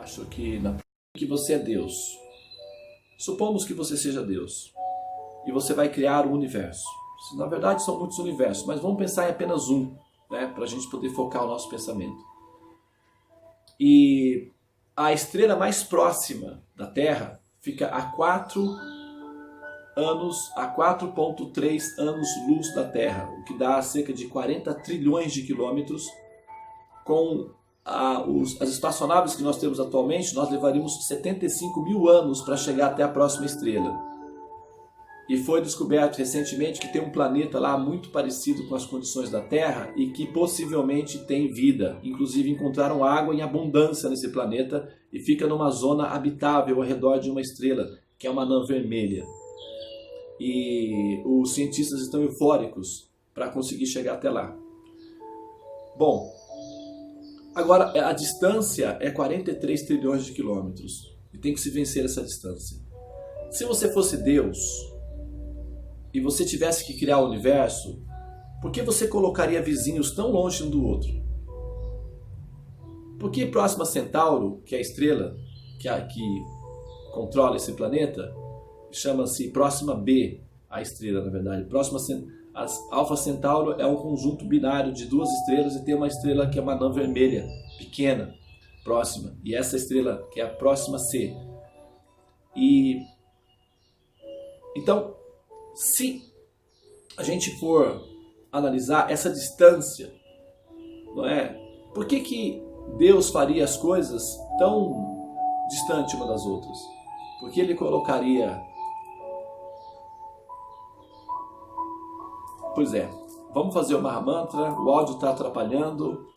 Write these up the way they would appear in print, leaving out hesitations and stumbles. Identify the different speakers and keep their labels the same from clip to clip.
Speaker 1: acho que você é Deus. Supomos que você seja Deus e você vai criar o universo. Na verdade são muitos universos, mas vamos pensar em apenas um, né, para a gente poder focar o nosso pensamento. E a estrela mais próxima da Terra fica a 4,3 anos-luz da Terra, o que dá cerca de 40 trilhões de quilômetros. Com as espaçonaves que nós temos atualmente, nós levaríamos 75 mil anos para chegar até a próxima estrela. E foi descoberto recentemente que tem um planeta lá muito parecido com as condições da Terra e que possivelmente tem vida. Inclusive encontraram água em abundância nesse planeta e fica numa zona habitável ao redor de uma estrela, que é uma anã vermelha. E os cientistas estão eufóricos para conseguir chegar até lá. Bom, agora a distância é 43 trilhões de quilômetros e tem que se vencer essa distância. Se você fosse Deus e você tivesse que criar o universo, por que você colocaria vizinhos tão longe um do outro? Por que Próxima Centauro, que é a estrela que controla esse planeta, chama-se Próxima B, a estrela na verdade. Alfa Centauro é um conjunto binário de duas estrelas e tem uma estrela que é uma anã vermelha, pequena, próxima. E essa estrela que é a Próxima C. Então, se a gente for analisar essa distância, não é? Por que Deus faria as coisas tão distante uma das outras? Por que ele colocaria... Pois é, vamos fazer o Mahamantra, o áudio está atrapalhando,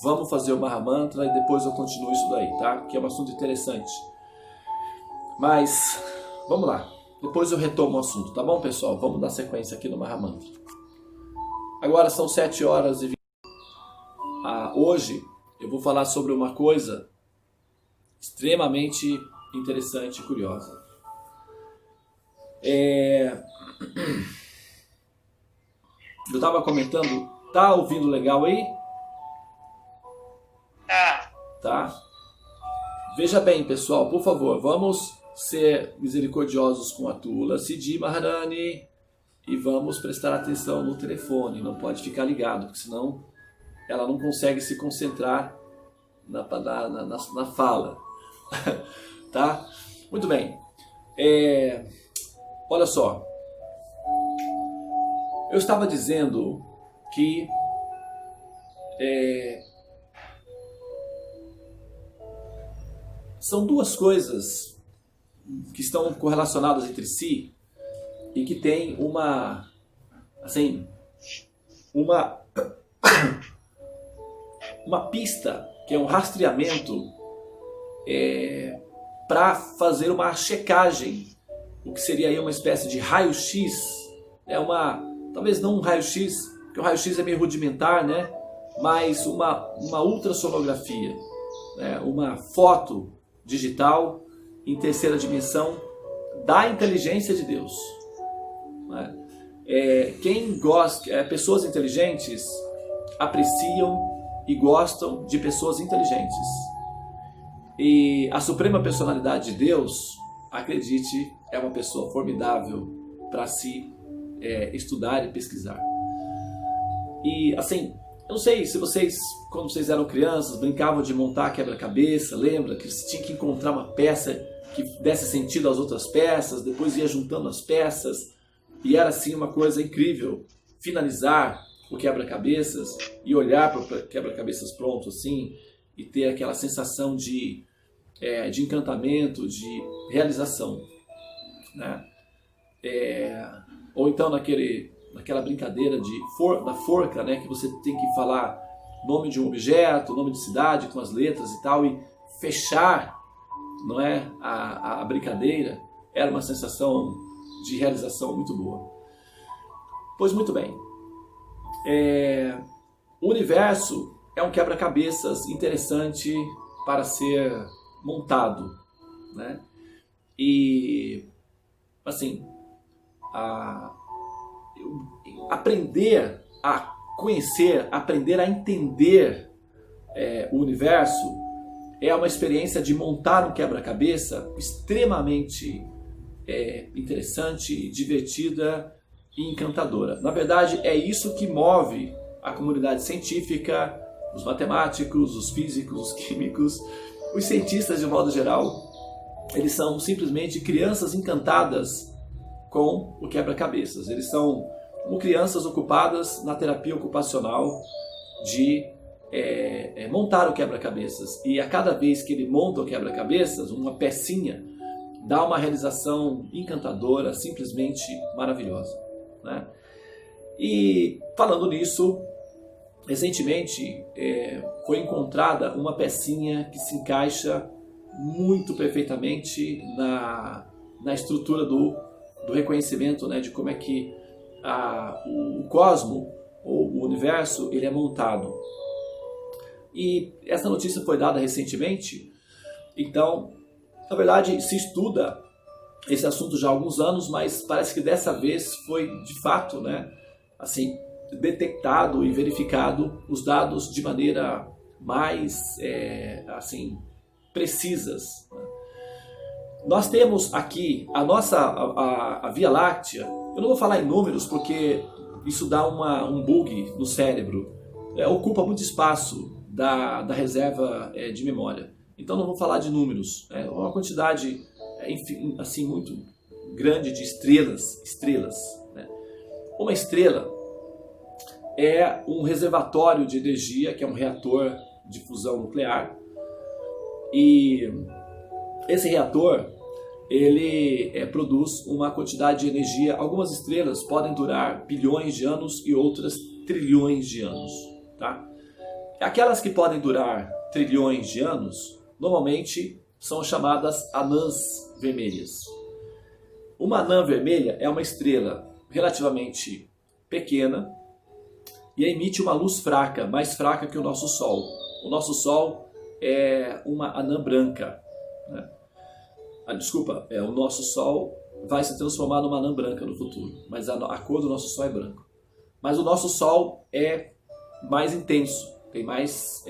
Speaker 1: vamos fazer o Mahamantra e depois eu continuo isso daí, tá? Que é um assunto interessante. Mas, vamos lá. Depois eu retomo o assunto, tá bom, pessoal? Vamos dar sequência aqui no Mahamantra. Agora são 7 horas e 20. Hoje eu vou falar sobre uma coisa extremamente interessante e curiosa. Eu estava comentando, tá ouvindo legal aí? Tá? Veja bem, pessoal, por favor, vamos ser misericordiosos com a Tula Siddhi Maharani e vamos prestar atenção no telefone, não pode ficar ligado, porque senão ela não consegue se concentrar na fala. Tá? Muito bem. Olha só, eu estava dizendo que são duas coisas que estão correlacionadas entre si e que tem uma pista, que é um rastreamento para fazer uma checagem, o que seria aí uma espécie de raio-x, talvez não um raio-x, porque o raio-x é meio rudimentar, né? Mas uma ultrassonografia, né? Uma foto digital em terceira dimensão da inteligência de Deus. Né? Quem gosta, pessoas inteligentes apreciam e gostam de pessoas inteligentes. E a Suprema Personalidade de Deus, acredite, é uma pessoa formidável para se estudar e pesquisar. E assim, eu não sei se vocês, quando vocês eram crianças, brincavam de montar quebra-cabeça, lembra? Que você tinha que encontrar uma peça que desse sentido às outras peças, depois ia juntando as peças, e era assim uma coisa incrível, finalizar o quebra-cabeças e olhar para o quebra-cabeças pronto assim, e ter aquela sensação de encantamento, de realização, né? Ou então naquela brincadeira da forca, né, que você tem que falar nome de um objeto, nome de cidade com as letras e tal, e fechar, não é, a brincadeira. Era uma sensação de realização muito boa. Pois muito bem, o universo é um quebra-cabeças interessante para ser montado, né? E assim, aprender a conhecer, aprender a entender o universo é uma experiência de montar um quebra-cabeça extremamente interessante, divertida e encantadora. Na verdade, é isso que move a comunidade científica, os matemáticos, os físicos, os químicos, os cientistas de modo geral. Eles são simplesmente crianças encantadas com o quebra-cabeças. Eles são como crianças ocupadas na terapia ocupacional de montar o quebra-cabeças. E a cada vez que ele monta o quebra-cabeças, uma pecinha, dá uma realização encantadora, simplesmente maravilhosa, né? E falando nisso, recentemente foi encontrada uma pecinha que se encaixa muito perfeitamente na estrutura do reconhecimento, né, de como é que o cosmo, ou o universo, ele é montado. E essa notícia foi dada recentemente, então, na verdade, se estuda esse assunto já há alguns anos, mas parece que dessa vez foi, de fato, né, assim, detectado e verificado os dados de maneira mais, assim, precisas. Nós temos aqui a Via Láctea. Eu não vou falar em números porque isso dá um bug no cérebro, ocupa muito espaço da reserva de memória. Então não vou falar de números, é uma quantidade enfim, assim, muito grande de estrelas, né? Uma estrela é um reservatório de energia, que é um reator de fusão nuclear, e esse reator ele produz uma quantidade de energia. Algumas estrelas podem durar bilhões de anos e outras trilhões de anos, tá? Aquelas que podem durar trilhões de anos normalmente são chamadas anãs vermelhas. Uma anã vermelha é uma estrela relativamente pequena e emite uma luz fraca, mais fraca que o nosso Sol. O nosso Sol é uma anã branca, né? O nosso Sol vai se transformar numa anã branca no futuro, mas a cor do nosso Sol é branco. Mas o nosso Sol é mais intenso, tem mais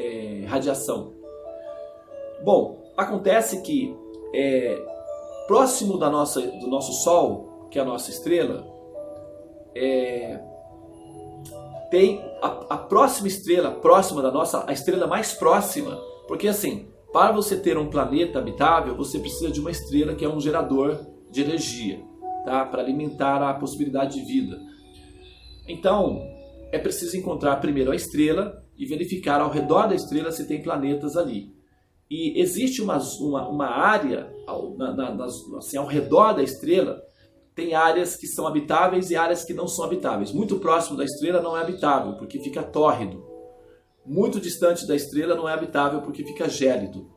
Speaker 1: radiação. Bom, acontece que próximo do nosso Sol, que é a nossa estrela, tem a próxima estrela, próxima da nossa, a estrela mais próxima, porque assim, para você ter um planeta habitável, você precisa de uma estrela que é um gerador de energia, tá? Para alimentar a possibilidade de vida. Então, é preciso encontrar primeiro a estrela e verificar ao redor da estrela se tem planetas ali. E existe uma área, assim, ao redor da estrela, tem áreas que são habitáveis e áreas que não são habitáveis. Muito próximo da estrela não é habitável, porque fica tórrido. Muito distante da estrela não é habitável, porque fica gélido.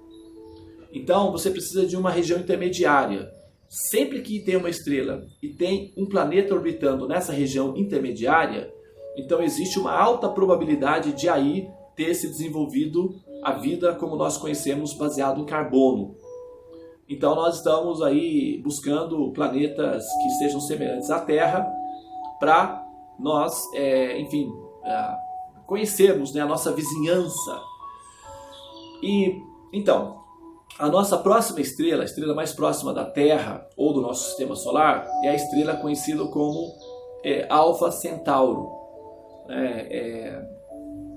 Speaker 1: Então, você precisa de uma região intermediária. Sempre que tem uma estrela e tem um planeta orbitando nessa região intermediária, então existe uma alta probabilidade de aí ter se desenvolvido a vida como nós conhecemos, baseado em carbono. Então nós estamos aí buscando planetas que sejam semelhantes à Terra para nós, enfim, conhecermos, né, a nossa vizinhança. E então, a nossa próxima estrela, a estrela mais próxima da Terra ou do nosso sistema solar, é a estrela conhecida como Alfa Centauro.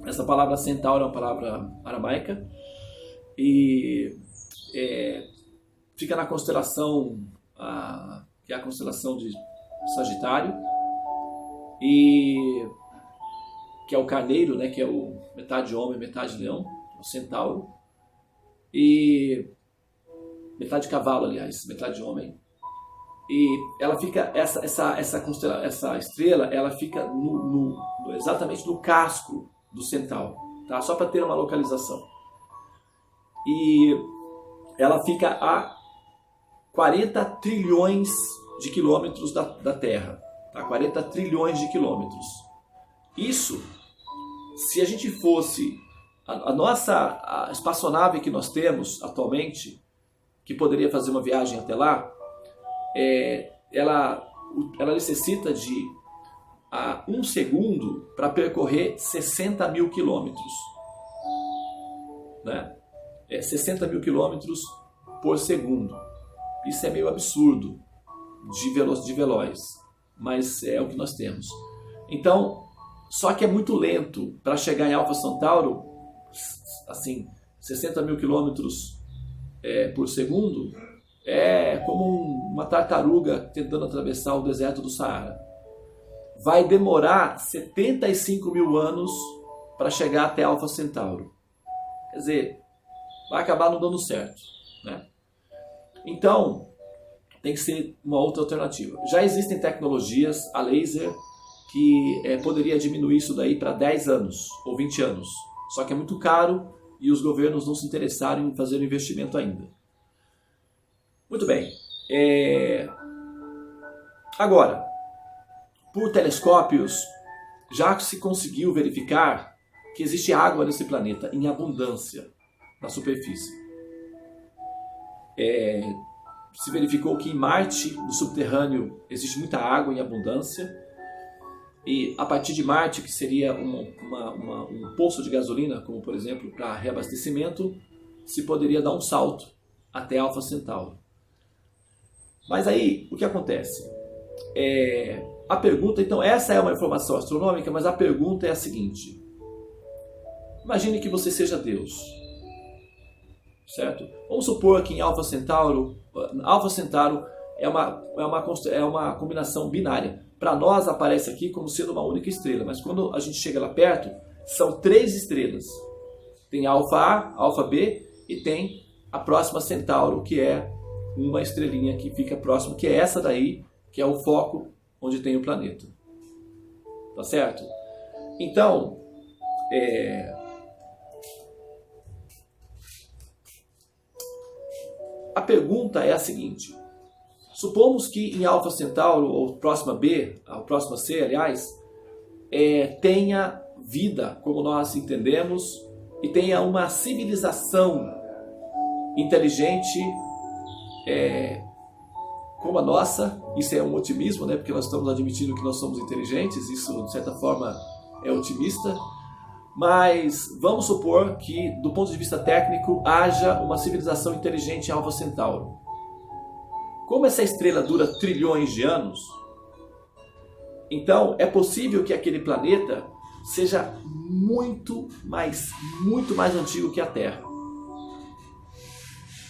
Speaker 1: Essa palavra Centauro é uma palavra aramaica e fica na constelação, que é a constelação de Sagitário, e que é o carneiro, né, que é o metade homem, metade leão, o centauro, e metade cavalo, aliás, metade homem. E ela fica, essa estrela, ela fica exatamente no casco do centauro, tá? Só para ter uma localização. E ela fica a 40 trilhões de quilômetros da Terra, tá? 40 trilhões de quilômetros. Isso, se a gente fosse a espaçonave que nós temos atualmente, que poderia fazer uma viagem até lá, ela necessita de 1 segundo para percorrer 60 mil quilômetros, né? 60 mil quilômetros por segundo. Isso é meio absurdo de veloz, mas é o que nós temos. Então, só que é muito lento para chegar em Alfa Centauro, assim, 60 mil quilômetros por segundo, é como uma tartaruga tentando atravessar o deserto do Saara. Vai demorar 75 mil anos para chegar até Alfa Centauro. Quer dizer, vai acabar não dando certo, né? Então, tem que ser uma outra alternativa. Já existem tecnologias a laser que poderia diminuir isso daí para 10 anos ou 20 anos. Só que é muito caro e os governos não se interessaram em fazer o investimento ainda. Muito bem. Agora, por telescópios, já se conseguiu verificar que existe água nesse planeta em abundância na superfície. Se verificou que em Marte, no subterrâneo, existe muita água em abundância. E a partir de Marte, que seria um poço de gasolina, como por exemplo para reabastecimento, se poderia dar um salto até Alfa Centauro. Mas aí, o que acontece? A pergunta, então, essa é uma informação astronômica, mas a pergunta é a seguinte. Imagine que você seja Deus, certo? Vamos supor que em Alfa Centauro é uma combinação binária. Para nós aparece aqui como sendo uma única estrela, mas quando a gente chega lá perto, são 3 estrelas. Tem Alfa A, Alfa B e tem a próxima Centauro, que é uma estrelinha que fica próxima, que é essa daí, que é o foco onde tem o planeta. Tá certo? Então, a pergunta é a seguinte. Supomos que em Alfa Centauro, ou próxima B, ou próxima C, aliás, tenha vida, como nós entendemos, e tenha uma civilização inteligente como a nossa. Isso é um otimismo, né? Porque nós estamos admitindo que nós somos inteligentes, isso de certa forma é otimista. Mas vamos supor que, do ponto de vista técnico, haja uma civilização inteligente em Alfa Centauro. Como essa estrela dura trilhões de anos, então é possível que aquele planeta seja muito mais antigo que a Terra.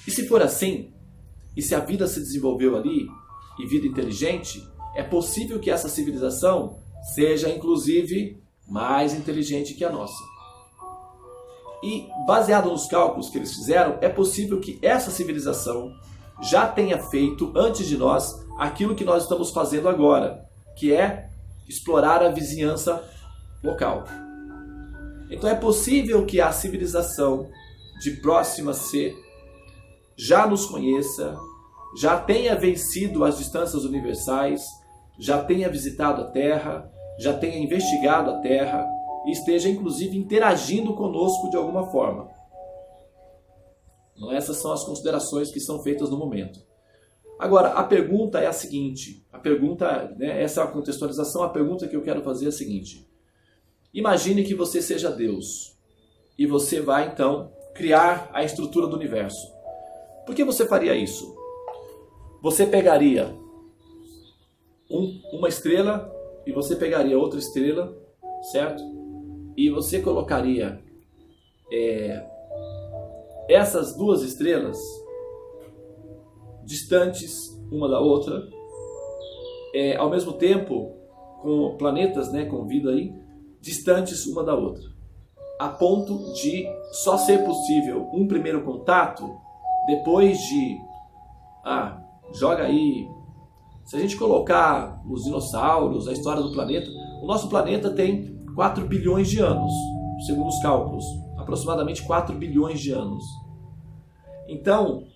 Speaker 1: E se for assim, e se a vida se desenvolveu ali, e vida inteligente, é possível que essa civilização seja inclusive mais inteligente que a nossa. E baseado nos cálculos que eles fizeram, é possível que essa civilização já tenha feito antes de nós aquilo que nós estamos fazendo agora, que é explorar a vizinhança local. Então é possível que a civilização de próxima C já nos conheça, já tenha vencido as distâncias universais, já tenha visitado a Terra, já tenha investigado a Terra e esteja inclusive interagindo conosco de alguma forma. Não, essas são as considerações que são feitas no momento. Agora, a pergunta é a seguinte, essa é a contextualização, a pergunta que eu quero fazer é a seguinte. Imagine que você seja Deus e você vai então criar a estrutura do universo. Por que você faria isso? Você pegaria uma estrela e você pegaria outra estrela, certo? E você colocaria essas duas estrelas distantes uma da outra, ao mesmo tempo com planetas, com vida aí, distantes uma da outra, a ponto de só ser possível um primeiro contato depois de, joga aí, se a gente colocar os dinossauros, a história do planeta, o nosso planeta tem 4 bilhões de anos, segundo os cálculos, aproximadamente 4 bilhões de anos. Então,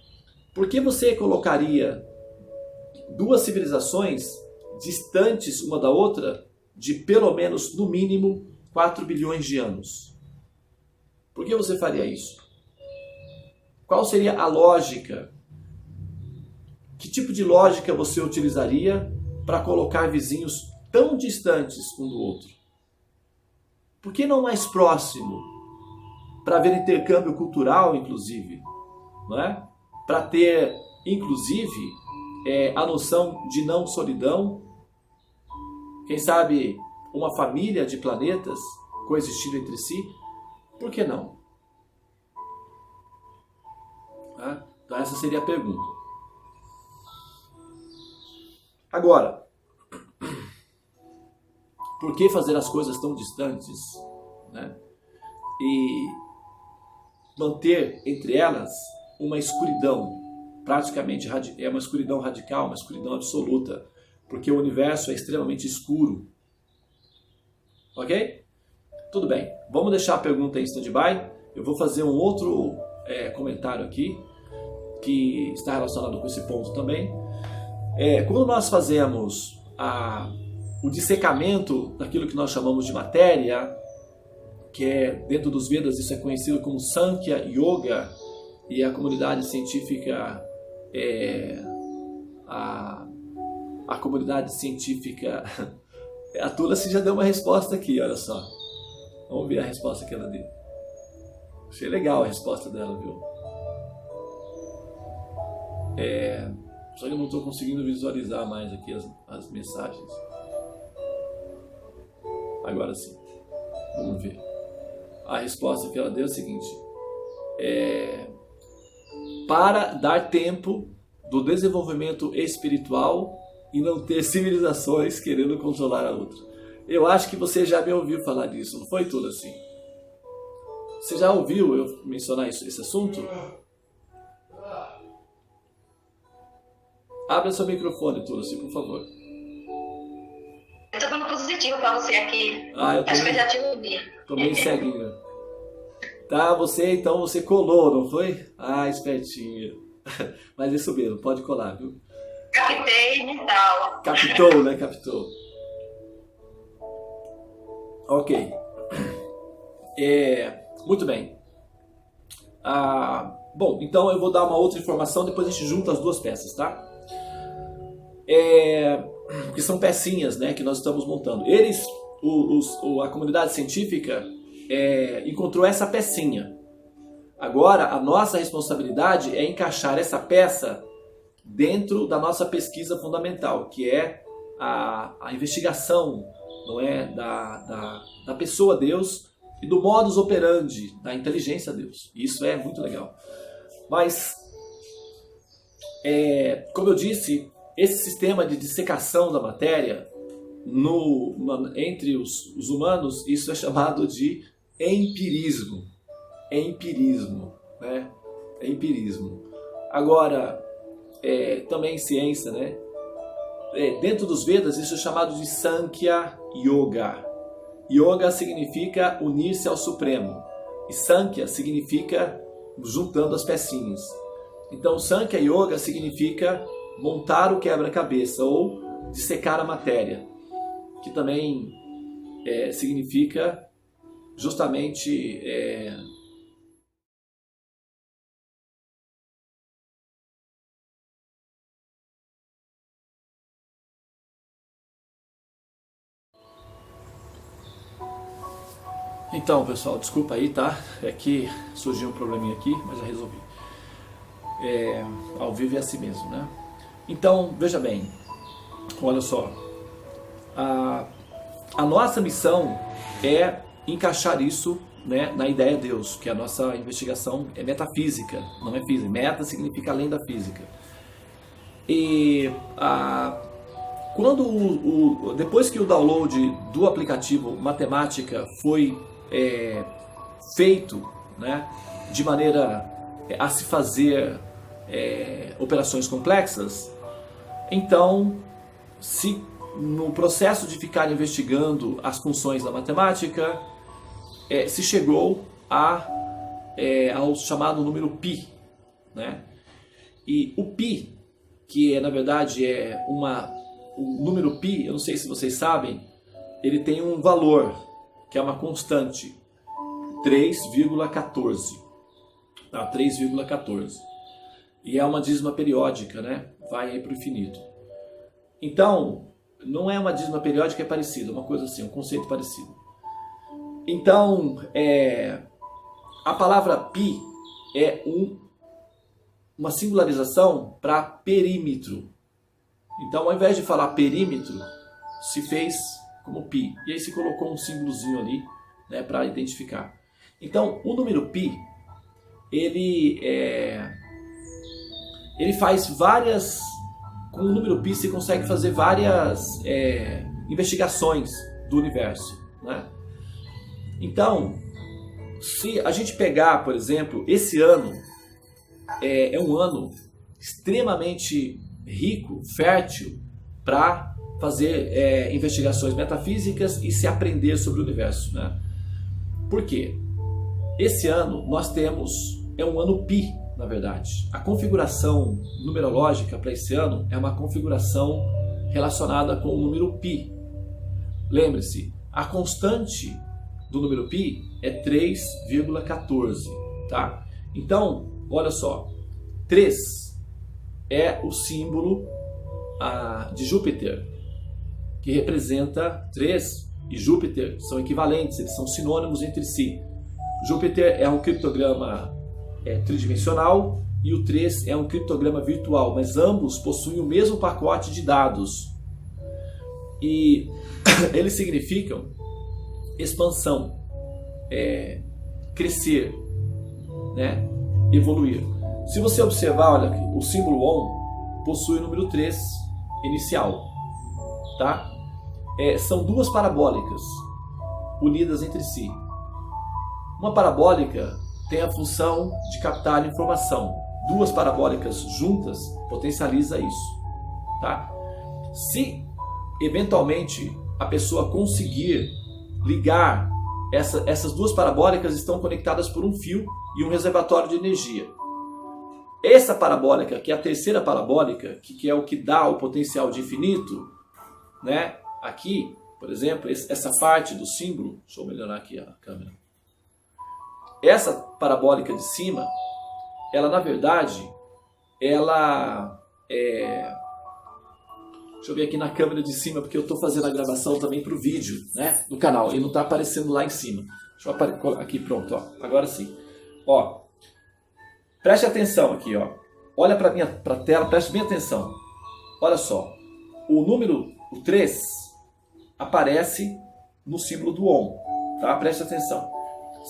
Speaker 1: por que você colocaria duas civilizações distantes uma da outra de pelo menos, no mínimo, 4 bilhões de anos? Por que você faria isso? Qual seria a lógica? Que tipo de lógica você utilizaria para colocar vizinhos tão distantes um do outro? Por que não mais próximo? para haver intercâmbio cultural, inclusive, não é? Para ter, inclusive, a noção de não solidão. Quem sabe uma família de planetas coexistindo entre si? Por que não? Tá? Então essa seria a pergunta. Agora, por que fazer as coisas tão distantes, né? E manter entre elas uma escuridão, praticamente é uma escuridão radical, uma escuridão absoluta, porque o universo é extremamente escuro. Ok? Tudo bem, vamos deixar a pergunta em stand-by. Eu vou fazer um outro comentário aqui, que está relacionado com esse ponto também. Quando nós fazemos o dissecamento daquilo que nós chamamos de matéria, que dentro dos Vedas isso é conhecido como Sankhya Yoga, e a comunidade científica, a comunidade científica, a Tulasi já deu uma resposta aqui, olha só. Vamos ver a resposta que ela deu. Achei legal a resposta dela, viu? Só que eu não estou conseguindo visualizar mais aqui as mensagens. Agora sim. Vamos ver. A resposta que ela deu é a seguinte. Para dar tempo do desenvolvimento espiritual e não ter civilizações querendo controlar a outra. Eu acho que você já me ouviu falar disso, não foi tudo assim? Você já ouviu eu mencionar esse assunto? Abra seu microfone, Tulasi, por favor.
Speaker 2: Eu tô dando positivo pra você aqui.
Speaker 1: Acho
Speaker 2: que eu já te ouvi.
Speaker 1: Tô meio ceguinho. Tá, você colou, não foi? Espertinho. Mas isso mesmo, pode colar, viu?
Speaker 2: Captei mental.
Speaker 1: Captou, né? Captou. Ok. Muito bem. Bom, então eu vou dar uma outra informação, depois a gente junta as duas peças, tá? Que são pecinhas, né, que nós estamos montando. A comunidade científica encontrou essa pecinha. Agora, a nossa responsabilidade é encaixar essa peça dentro da nossa pesquisa fundamental, que é a investigação, não é, da pessoa Deus e do modus operandi, da inteligência Deus. Isso é muito legal. Mas, como eu disse, esse sistema de dissecação da matéria entre os humanos, isso é chamado de empirismo. Empirismo, né? Empirismo. Agora, também ciência, né? Dentro dos Vedas, isso é chamado de Sankhya Yoga. Yoga significa unir-se ao Supremo. E Sankhya significa juntando as pecinhas. Então, Sankhya Yoga significa montar o quebra-cabeça ou dissecar a matéria, que também significa justamente Então, pessoal, desculpa aí, tá? É que surgiu um probleminha aqui, mas já resolvi. Ao vivo é assim mesmo, né? Então, veja bem, olha só. A nossa missão é encaixar isso, né, na ideia de Deus, que a nossa investigação é metafísica, não é física. Meta significa além da física. E depois que o download do aplicativo Matemática foi feito, né, de maneira a se fazer operações complexas, então, se no processo de ficar investigando as funções da matemática, se chegou ao chamado número π, né? E o π, que na verdade o número π, eu não sei se vocês sabem, ele tem um valor, que é uma constante, 3,14. Tá? 3,14. E é uma dízima periódica, né? Vai aí para o infinito. Então, não é uma dízima periódica, é parecida, uma coisa assim, um conceito parecido. Então, A palavra pi é uma singularização para perímetro. Então, ao invés de falar perímetro, se fez como pi. E aí se colocou um símbolozinho ali, né, para identificar. Então, o número pi, ele faz várias... Com o número pi, você consegue fazer várias investigações do universo, né? Então, se a gente pegar, por exemplo, esse ano é um ano extremamente rico, fértil, para fazer investigações metafísicas e se aprender sobre o universo, né? Por quê? Esse ano nós temos, é um ano pi, na verdade. A configuração numerológica para esse ano é uma configuração relacionada com o número pi. Lembre-se, a constante do número pi é 3,14, tá? Então, olha só, 3 é o símbolo de Júpiter, que representa 3 e Júpiter são equivalentes, eles são sinônimos entre si. Júpiter é um criptograma tridimensional e o 3 é um criptograma virtual, mas ambos possuem o mesmo pacote de dados. E eles significam expansão, crescer, né? Evoluir. Se você observar, olha aqui, o símbolo ON possui o número 3 inicial, tá? São duas parabólicas unidas entre si. Uma parabólica tem a função de captar informação. Duas parabólicas juntas potencializa isso, tá? Se eventualmente a pessoa conseguir ligar essas duas parabólicas, estão conectadas por um fio e um reservatório de energia. Essa parabólica, que é a terceira parabólica, que é o que dá o potencial de infinito, né? Aqui, por exemplo, essa parte do símbolo, deixa eu melhorar aqui a câmera. Essa parabólica de cima, ela na verdade, deixa eu ver aqui na câmera de cima, porque eu estou fazendo a gravação também para o vídeo, né, do canal, e não está aparecendo lá em cima. Deixa eu aqui, pronto, ó, agora sim. Ó, preste atenção aqui, ó. Olha para a tela, preste bem atenção. Olha só, o 3 aparece no símbolo do ON, tá? Preste atenção.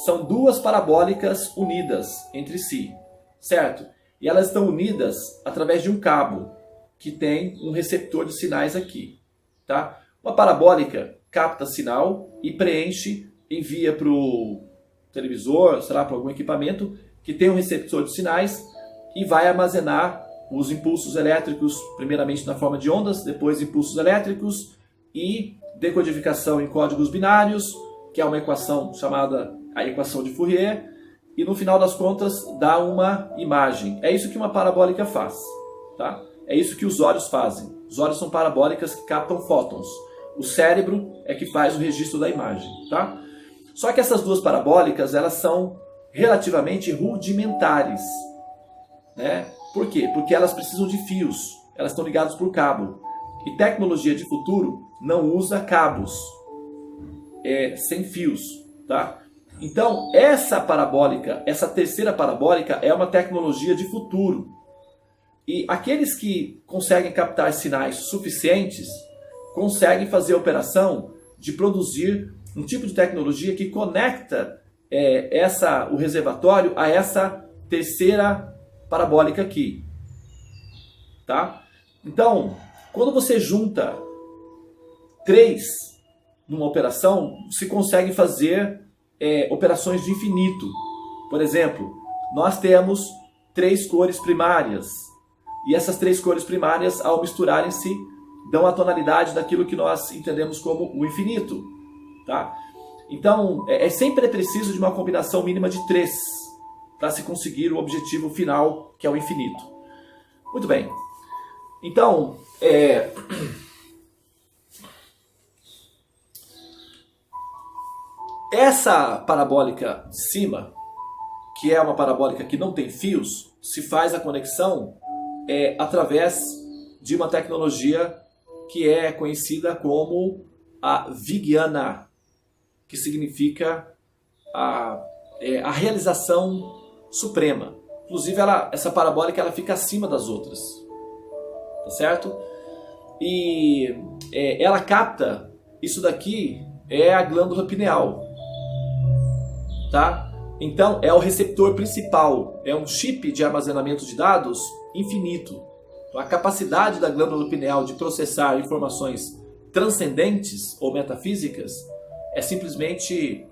Speaker 1: São duas parabólicas unidas entre si, certo? E elas estão unidas através de um cabo que tem um receptor de sinais aqui, tá? Uma parabólica capta sinal e envia para o televisor, sei lá, para algum equipamento que tem um receptor de sinais e vai armazenar os impulsos elétricos, primeiramente na forma de ondas, depois impulsos elétricos e decodificação em códigos binários, que é uma equação chamada a equação de Fourier, e no final das contas dá uma imagem. É isso que uma parabólica faz, tá? É isso que os olhos fazem. Os olhos são parabólicas que captam fótons. O cérebro é que faz o registro da imagem, tá? Só que essas duas parabólicas, elas são relativamente rudimentares, né? Por quê? Porque elas precisam de fios. Elas estão ligadas por cabo. E tecnologia de futuro não usa cabos. Sem fios, tá? Então, essa parabólica, essa terceira parabólica é uma tecnologia de futuro. E aqueles que conseguem captar sinais suficientes conseguem fazer a operação de produzir um tipo de tecnologia que conecta o reservatório a essa terceira parabólica aqui, tá? Então, quando você junta 3 numa operação, se consegue fazer operações de infinito. Por exemplo, nós temos 3 cores primárias. E essas 3 cores primárias, ao misturarem-se, dão a tonalidade daquilo que nós entendemos como o infinito. Tá? Então, sempre preciso de uma combinação mínima de 3 para se conseguir o objetivo final, que é o infinito. Muito bem. Então, essa parabólica de cima, que é uma parabólica que não tem fios, se faz a conexão através de uma tecnologia que é conhecida como a Vigiana, que significa a realização suprema. Inclusive, essa parabólica ela fica acima das outras. Tá certo? E ela capta, isso daqui é a glândula pineal. Tá? Então, é o receptor principal, é um chip de armazenamento de dados infinito. Então, a capacidade da glândula pineal de processar informações transcendentes ou metafísicas é simplesmente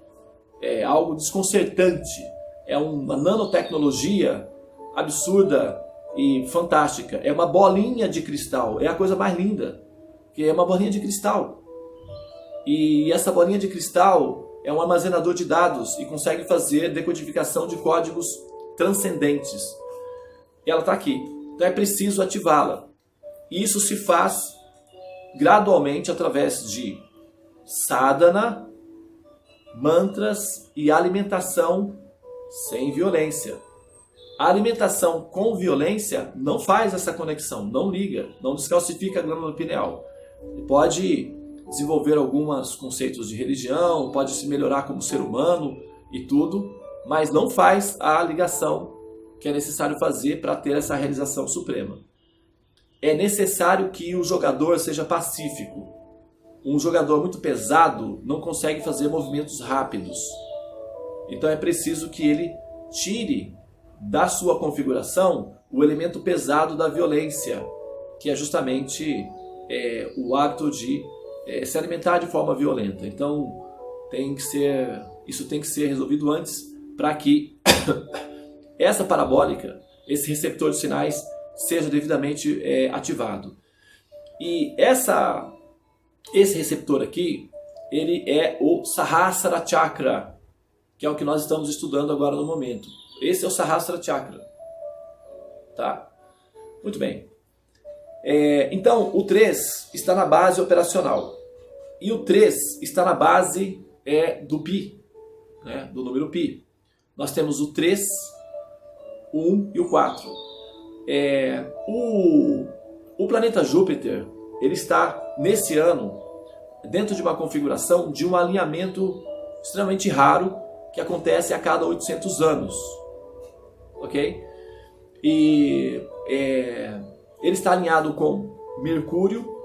Speaker 1: algo desconcertante. É uma nanotecnologia absurda e fantástica. É uma bolinha de cristal, é a coisa mais linda, que é uma bolinha de cristal. E essa bolinha de cristal é um armazenador de dados e consegue fazer decodificação de códigos transcendentes. E ela está aqui. Então é preciso ativá-la. E isso se faz gradualmente através de sadhana, mantras e alimentação sem violência. A alimentação com violência não faz essa conexão, não liga, não descalcifica a glândula pineal. Pode desenvolver alguns conceitos de religião, pode se melhorar como ser humano e tudo, mas não faz a ligação que é necessário fazer para ter essa realização suprema. É necessário que o jogador seja pacífico. Um jogador muito pesado não consegue fazer movimentos rápidos. Então é preciso que ele tire da sua configuração o elemento pesado da violência, que é justamente o hábito de se alimentar de forma violenta. Então isso tem que ser resolvido antes para que essa parabólica, esse receptor de sinais, seja devidamente ativado. E esse receptor aqui, ele é o Sahasrara Chakra, que é o que nós estamos estudando agora no momento. Esse é o Sahasrara Chakra. Tá? Muito bem. Então, o 3 está na base operacional. E o 3 está na base do Pi, né? Do número Pi. Nós temos o 3, o 1 e o 4. O planeta Júpiter, ele está, nesse ano, dentro de uma configuração de um alinhamento extremamente raro, que acontece a cada 800 anos. Ok? E ele está alinhado com Mercúrio,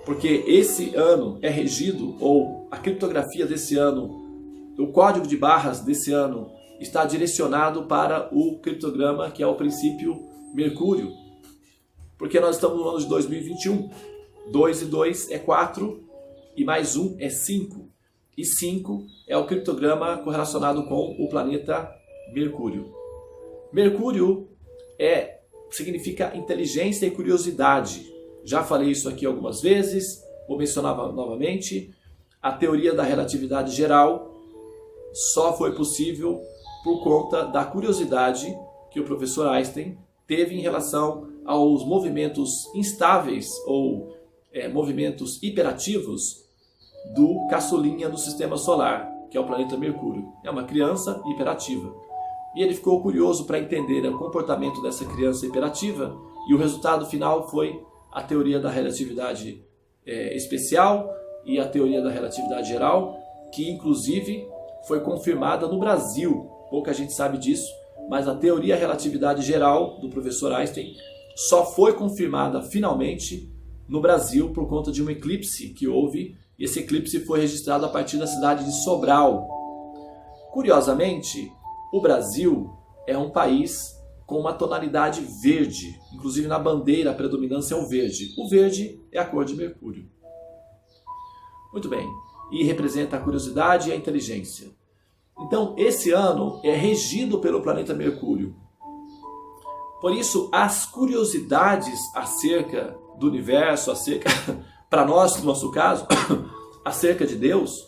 Speaker 1: porque esse ano é regido, ou a criptografia desse ano, o código de barras desse ano está direcionado para o criptograma, que é o princípio Mercúrio, porque nós estamos no ano de 2021. 2 e 2 é 4, e mais 1 é 5. E 5 é o criptograma correlacionado com o planeta Mercúrio. Mercúrio significa inteligência e curiosidade. Já falei isso aqui algumas vezes, vou mencionar novamente. A teoria da relatividade geral só foi possível por conta da curiosidade que o professor Einstein teve em relação aos movimentos instáveis ou movimentos hiperativos do caçulinha do sistema solar, que é o planeta Mercúrio. É uma criança hiperativa. E ele ficou curioso para entender o comportamento dessa criança hiperativa, e o resultado final foi a teoria da relatividade especial e a teoria da relatividade geral, que inclusive foi confirmada no Brasil. Pouca gente sabe disso, mas a teoria da relatividade geral do professor Einstein só foi confirmada finalmente no Brasil por conta de um eclipse que houve, e esse eclipse foi registrado a partir da cidade de Sobral. Curiosamente, o Brasil é um país com uma tonalidade verde, inclusive na bandeira a predominância é o verde. O verde é a cor de Mercúrio. Muito bem, e representa a curiosidade e a inteligência. Então, esse ano é regido pelo planeta Mercúrio. Por isso, as curiosidades acerca do universo, acerca, para nós, no nosso caso, acerca de Deus,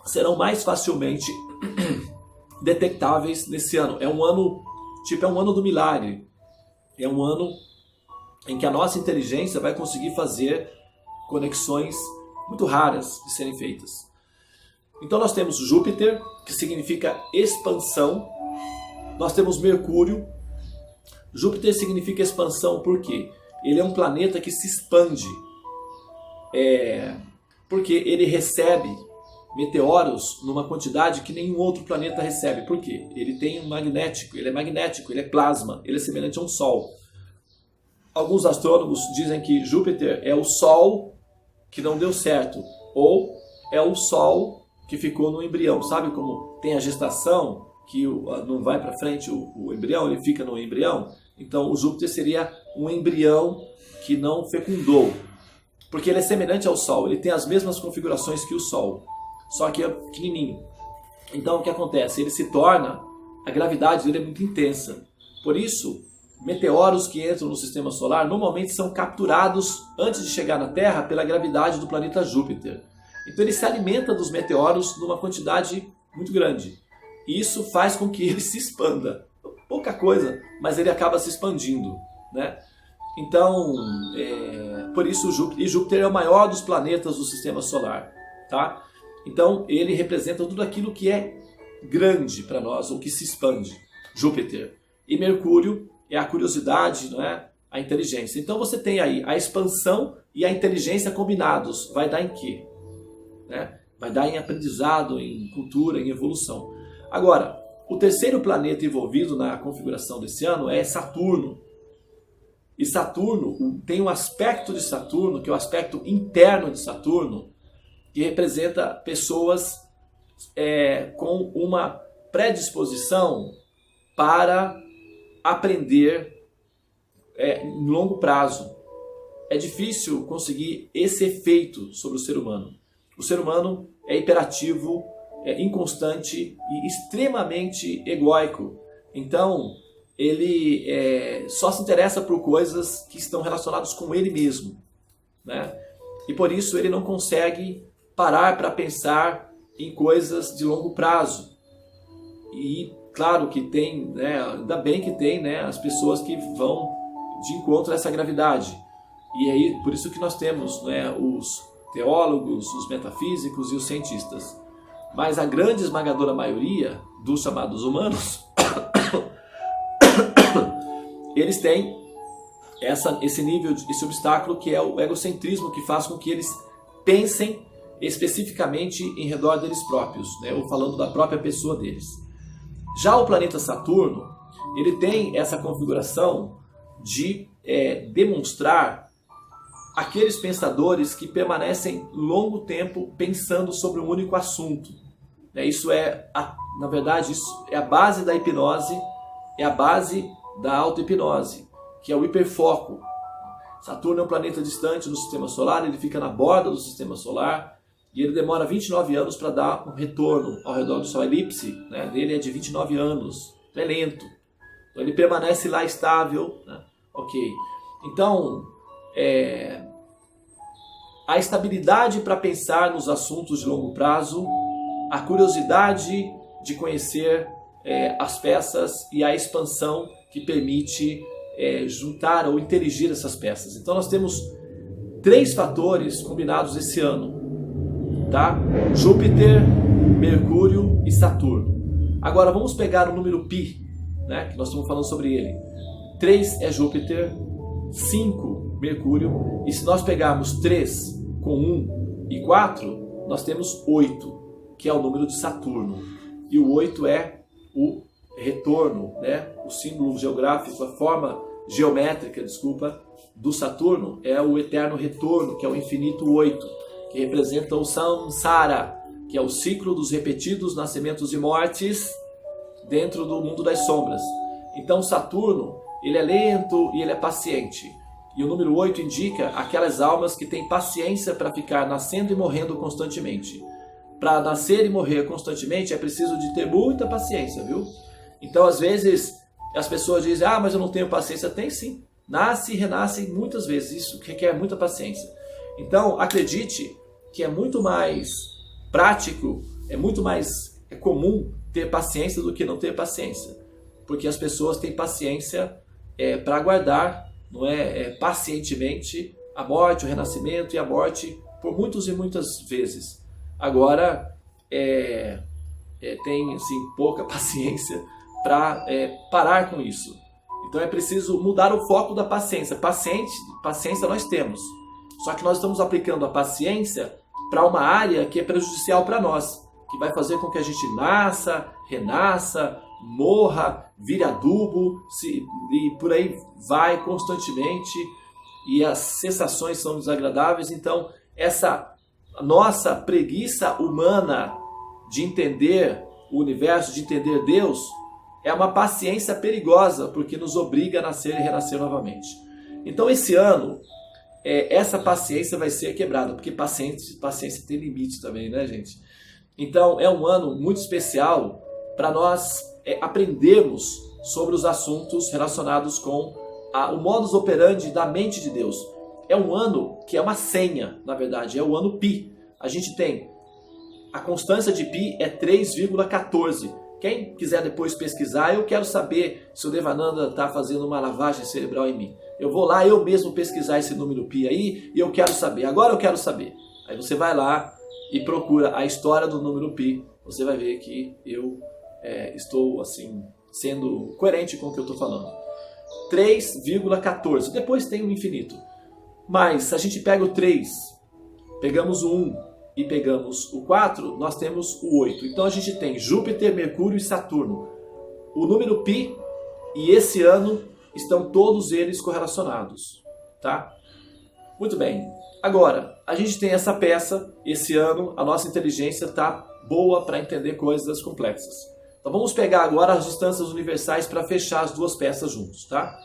Speaker 1: serão mais facilmente detectáveis nesse ano. É um ano do milagre. É um ano em que a nossa inteligência vai conseguir fazer conexões muito raras de serem feitas. Então nós temos Júpiter, que significa expansão. Nós temos Mercúrio. Júpiter significa expansão porque ele é um planeta que se expande. Porque ele recebe meteoros numa quantidade que nenhum outro planeta recebe. Por quê? Ele tem um magnético, ele é plasma, ele é semelhante a um Sol. Alguns astrônomos dizem que Júpiter é o Sol que não deu certo, ou é o Sol que ficou no embrião. Sabe como tem a gestação, que não vai para frente o embrião, ele fica no embrião? Então o Júpiter seria um embrião que não fecundou, porque ele é semelhante ao Sol, ele tem as mesmas configurações que o Sol, só que é pequenininho. Então o que acontece? Ele se torna, a gravidade dele é muito intensa, por isso meteoros que entram no sistema solar normalmente são capturados antes de chegar na Terra pela gravidade do planeta Júpiter. Então ele se alimenta dos meteoros numa quantidade muito grande. E isso faz com que ele se expanda. Pouca coisa, mas ele acaba se expandindo, né? Então, por isso Júpiter é o maior dos planetas do sistema solar, tá? Então ele representa tudo aquilo que é grande para nós, ou que se expande, Júpiter. E Mercúrio é a curiosidade, não é? A inteligência. Então você tem aí a expansão e a inteligência combinados. Vai dar em quê? Né? Vai dar em aprendizado, em cultura, em evolução. Agora, o terceiro planeta envolvido na configuração desse ano é Saturno. E Saturno tem um aspecto de Saturno, que é o aspecto interno de Saturno, que representa pessoas com uma predisposição para aprender em longo prazo. É difícil conseguir esse efeito sobre o ser humano. O ser humano é hiperativo, é inconstante e extremamente egóico. Então, ele só se interessa por coisas que estão relacionadas com ele mesmo, né? E por isso ele não consegue parar para pensar em coisas de longo prazo. E claro que tem, né, ainda bem que tem, né, as pessoas que vão de encontro a essa gravidade. E aí, por isso que nós temos, né, os teólogos, os metafísicos e os cientistas. Mas a grande esmagadora maioria dos chamados humanos, eles têm esse nível, esse obstáculo que é o egocentrismo, que faz com que eles pensem especificamente em redor deles próprios, né, ou falando da própria pessoa deles. Já o planeta Saturno, ele tem essa configuração de demonstrar aqueles pensadores que permanecem longo tempo pensando sobre um único assunto. Isso na verdade, isso é a base da hipnose, é a base da auto-hipnose, que é o hiperfoco. Saturno é um planeta distante do sistema solar, ele fica na borda do sistema solar, e ele demora 29 anos para dar um retorno ao redor do Sol. A elipse, né, dele é de 29 anos, é lento. Então ele permanece lá estável, né? Ok. Então, a estabilidade para pensar nos assuntos de longo prazo, a curiosidade de conhecer as peças e a expansão que permite juntar ou interagir essas peças. Então nós temos 3 fatores combinados esse ano. Tá? Júpiter, Mercúrio e Saturno. Agora vamos pegar o número π, né, que nós estamos falando sobre ele. 3 é Júpiter, 5 Mercúrio, e se nós pegarmos 3 com 1 e 4, nós temos 8, que é o número de Saturno. E o 8 é o retorno, né, o símbolo geográfico, a forma geométrica, do Saturno é o eterno retorno, que é o infinito 8. Que representa o samsara, que é o ciclo dos repetidos nascimentos e mortes dentro do mundo das sombras. Então Saturno, ele é lento e ele é paciente. E o número 8 indica aquelas almas que têm paciência para ficar nascendo e morrendo constantemente. Para nascer e morrer constantemente é preciso de ter muita paciência, viu? Então às vezes as pessoas dizem, mas eu não tenho paciência. Tem sim, nasce e renasce muitas vezes, isso requer muita paciência. Então acredite que é muito mais prático, é muito mais comum ter paciência do que não ter paciência. Porque as pessoas têm paciência para aguardar, não pacientemente a morte, o renascimento e a morte por muitas e muitas vezes. Agora, tem assim, pouca paciência para parar com isso. Então é preciso mudar o foco da paciência. Paciência nós temos. Só que nós estamos aplicando a paciência para uma área que é prejudicial para nós, que vai fazer com que a gente nasça, renasça, morra, vire adubo, e por aí vai constantemente, e as sensações são desagradáveis. Então, essa nossa preguiça humana de entender o universo, de entender Deus, é uma paciência perigosa, porque nos obriga a nascer e renascer novamente. Então, esse ano, essa paciência vai ser quebrada, porque paciência tem limite também, né, gente? Então, é um ano muito especial para nós aprendermos sobre os assuntos relacionados com o modus operandi da mente de Deus. É um ano que é uma senha, na verdade, é o ano Pi. A gente tem a constância de Pi é 3,14. Quem quiser depois pesquisar, eu quero saber se o Devananda está fazendo uma lavagem cerebral em mim. Eu vou lá, eu mesmo pesquisar esse número Pi aí, e eu quero saber. Agora eu quero saber. Aí você vai lá e procura a história do número Pi. Você vai ver que eu estou assim sendo coerente com o que eu estou falando. 3,14. Depois tem o infinito. Mas se a gente pega o 3, pegamos o 1 e pegamos o 4, nós temos o 8. Então a gente tem Júpiter, Mercúrio e Saturno. O número Pi e esse ano estão todos eles correlacionados, tá? Muito bem. Agora, a gente tem essa peça, esse ano a nossa inteligência está boa para entender coisas complexas. Então vamos pegar agora as distâncias universais para fechar as duas peças juntos, tá?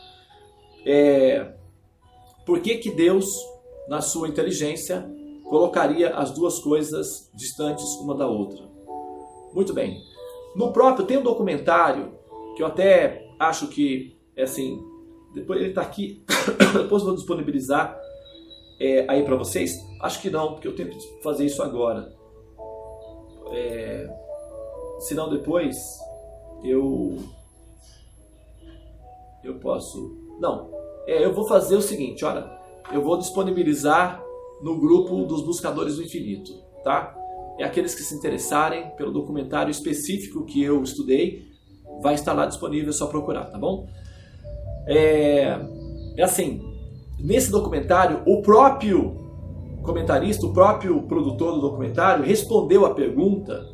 Speaker 1: Por que Deus, na sua inteligência, colocaria as duas coisas distantes uma da outra? Muito bem. No próprio, tem um documentário que eu até acho que, assim, depois ele está aqui, depois eu vou disponibilizar aí para vocês. Acho que não, porque eu tenho que fazer isso agora. Senão depois eu posso... Não, eu vou fazer o seguinte, olha, eu vou disponibilizar no grupo dos Buscadores do Infinito, tá? Aqueles que se interessarem pelo documentário específico que eu estudei, vai estar lá disponível, é só procurar, tá bom? Assim, nesse documentário, o próprio comentarista, o próprio produtor do documentário respondeu a pergunta.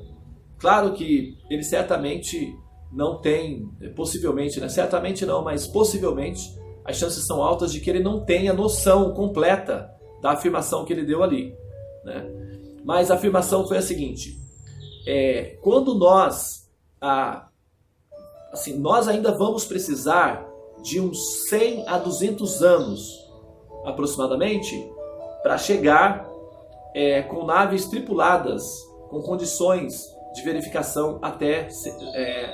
Speaker 1: Claro que ele certamente não tem, possivelmente, né? Certamente não, mas possivelmente as chances são altas de que ele não tenha noção completa da afirmação que ele deu ali, né? Mas a afirmação foi a seguinte: quando nós ainda vamos precisar de uns 100 a 200 anos aproximadamente para chegar com naves tripuladas, com condições de verificação até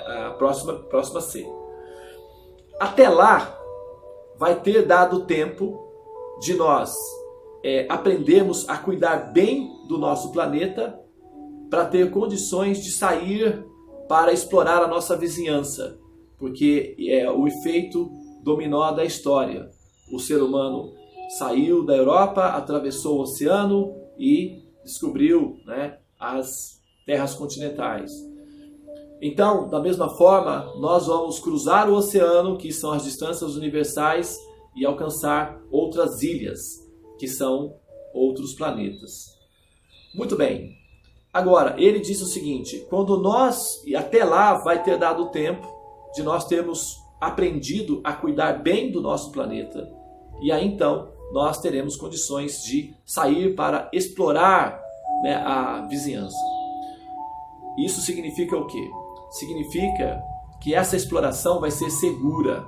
Speaker 1: a próxima C. Até lá vai ter dado tempo de nós aprendermos a cuidar bem do nosso planeta para ter condições de sair para explorar a nossa vizinhança, porque é o efeito dominó da história. O ser humano saiu da Europa, atravessou o oceano e descobriu, né, as terras continentais. Então, da mesma forma, nós vamos cruzar o oceano, que são as distâncias universais, e alcançar outras ilhas, que são outros planetas. Muito bem. Agora, ele disse o seguinte: quando nós, e até lá vai ter dado tempo de nós termos aprendido a cuidar bem do nosso planeta, e aí então nós teremos condições de sair para explorar, né, a vizinhança. Isso significa o quê? Significa que essa exploração vai ser segura,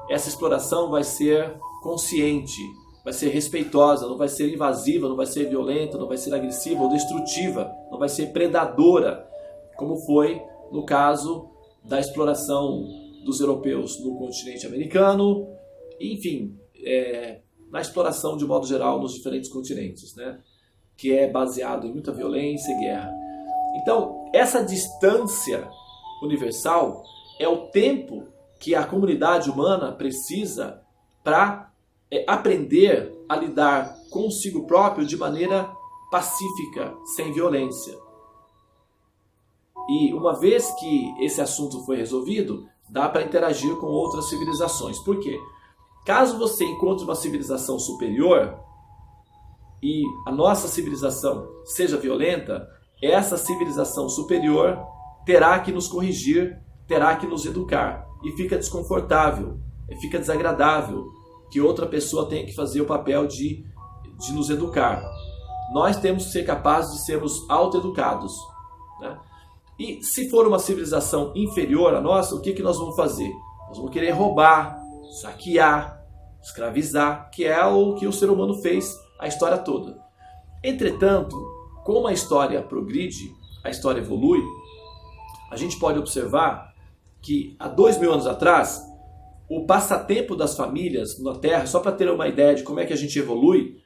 Speaker 1: essa exploração vai ser consciente, vai ser respeitosa, não vai ser invasiva, não vai ser violenta, não vai ser agressiva ou destrutiva, não vai ser predadora, como foi no caso da exploração dos europeus no continente americano, enfim, na exploração de modo geral nos diferentes continentes, né? Que é baseado em muita violência e guerra. Então, essa distância universal é o tempo que a comunidade humana precisa para aprender a lidar consigo próprio de maneira pacífica, sem violência. E uma vez que esse assunto foi resolvido, dá para interagir com outras civilizações. Por quê? Caso você encontre uma civilização superior, e a nossa civilização seja violenta, essa civilização superior terá que nos corrigir, terá que nos educar. E fica desconfortável, fica desagradável que outra pessoa tenha que fazer o papel de nos educar. Nós temos que ser capazes de sermos autoeducados, né? E se for uma civilização inferior à nossa, o que nós vamos fazer? Nós vamos querer roubar, saquear, escravizar, que é o que o ser humano fez a história toda. Entretanto, como a história progride, a história evolui, a gente pode observar que há 2000 anos atrás, o passatempo das famílias na Terra, só para ter uma ideia de como é que a gente evolui,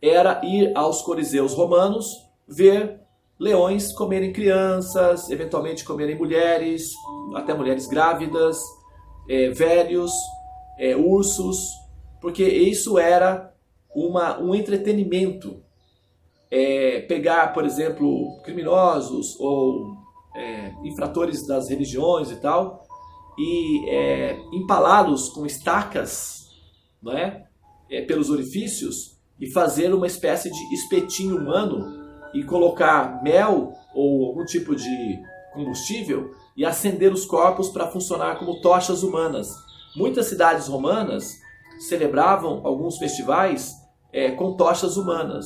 Speaker 1: era ir aos coliseus romanos, ver leões comerem crianças, eventualmente comerem mulheres, até mulheres grávidas, velhos, ursos, porque isso era um entretenimento. Pegar, por exemplo, criminosos ou infratores das religiões e tal, e empalá-los com estacas, não é? Pelos orifícios, e fazer uma espécie de espetinho humano e colocar mel ou algum tipo de combustível e acender os corpos para funcionar como tochas humanas. Muitas cidades romanas celebravam alguns festivais com tochas humanas.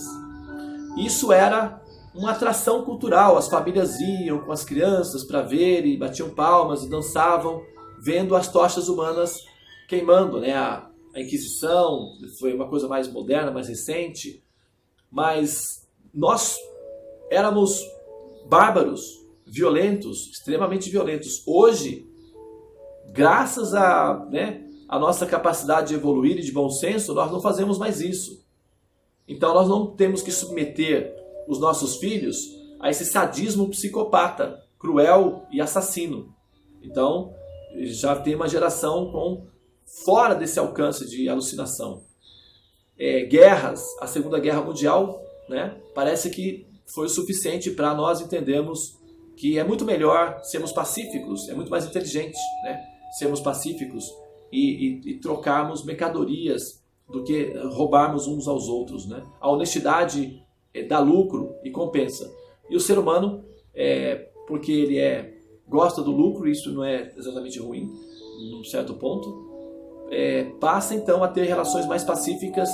Speaker 1: Isso era uma atração cultural. As famílias iam com as crianças para ver e batiam palmas e dançavam, vendo as tochas humanas queimando, né? A Inquisição foi uma coisa mais moderna, mais recente, mas nós éramos bárbaros, violentos, extremamente violentos. Hoje, graças a nossa capacidade de evoluir e de bom senso, nós não fazemos mais isso. Então nós não temos que submeter os nossos filhos a esse sadismo psicopata, cruel e assassino. Então já tem uma geração fora desse alcance de alucinação. Guerras, a Segunda Guerra Mundial, né, parece que foi o suficiente para nós entendermos que é muito melhor sermos pacíficos, é muito mais inteligente, né, sermos pacíficos e trocarmos mercadorias do que roubarmos uns aos outros, né? A honestidade dá lucro e compensa. E o ser humano, porque ele gosta do lucro, isso não é exatamente ruim, num certo ponto, passa então a ter relações mais pacíficas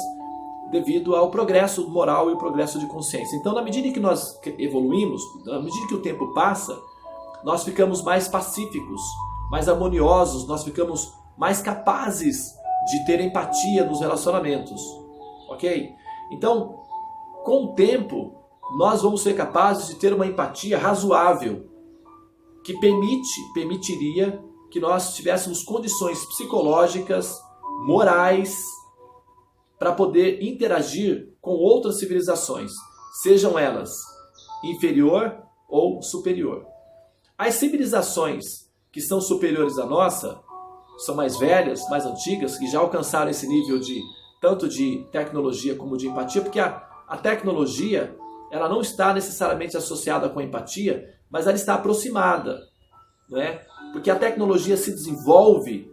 Speaker 1: devido ao progresso moral e o progresso de consciência. Então, na medida em que nós evoluímos, na medida que o tempo passa, nós ficamos mais pacíficos, mais harmoniosos, nós ficamos mais capazes de ter empatia nos relacionamentos, ok? Então, com o tempo, nós vamos ser capazes de ter uma empatia razoável, que permitiria que nós tivéssemos condições psicológicas, morais, para poder interagir com outras civilizações, sejam elas inferior ou superior. As civilizações que são superiores à nossa, são mais velhas, mais antigas, que já alcançaram esse nível tanto de tecnologia como de empatia, porque a tecnologia ela não está necessariamente associada com a empatia, mas ela está aproximada, não é? Porque a tecnologia se desenvolve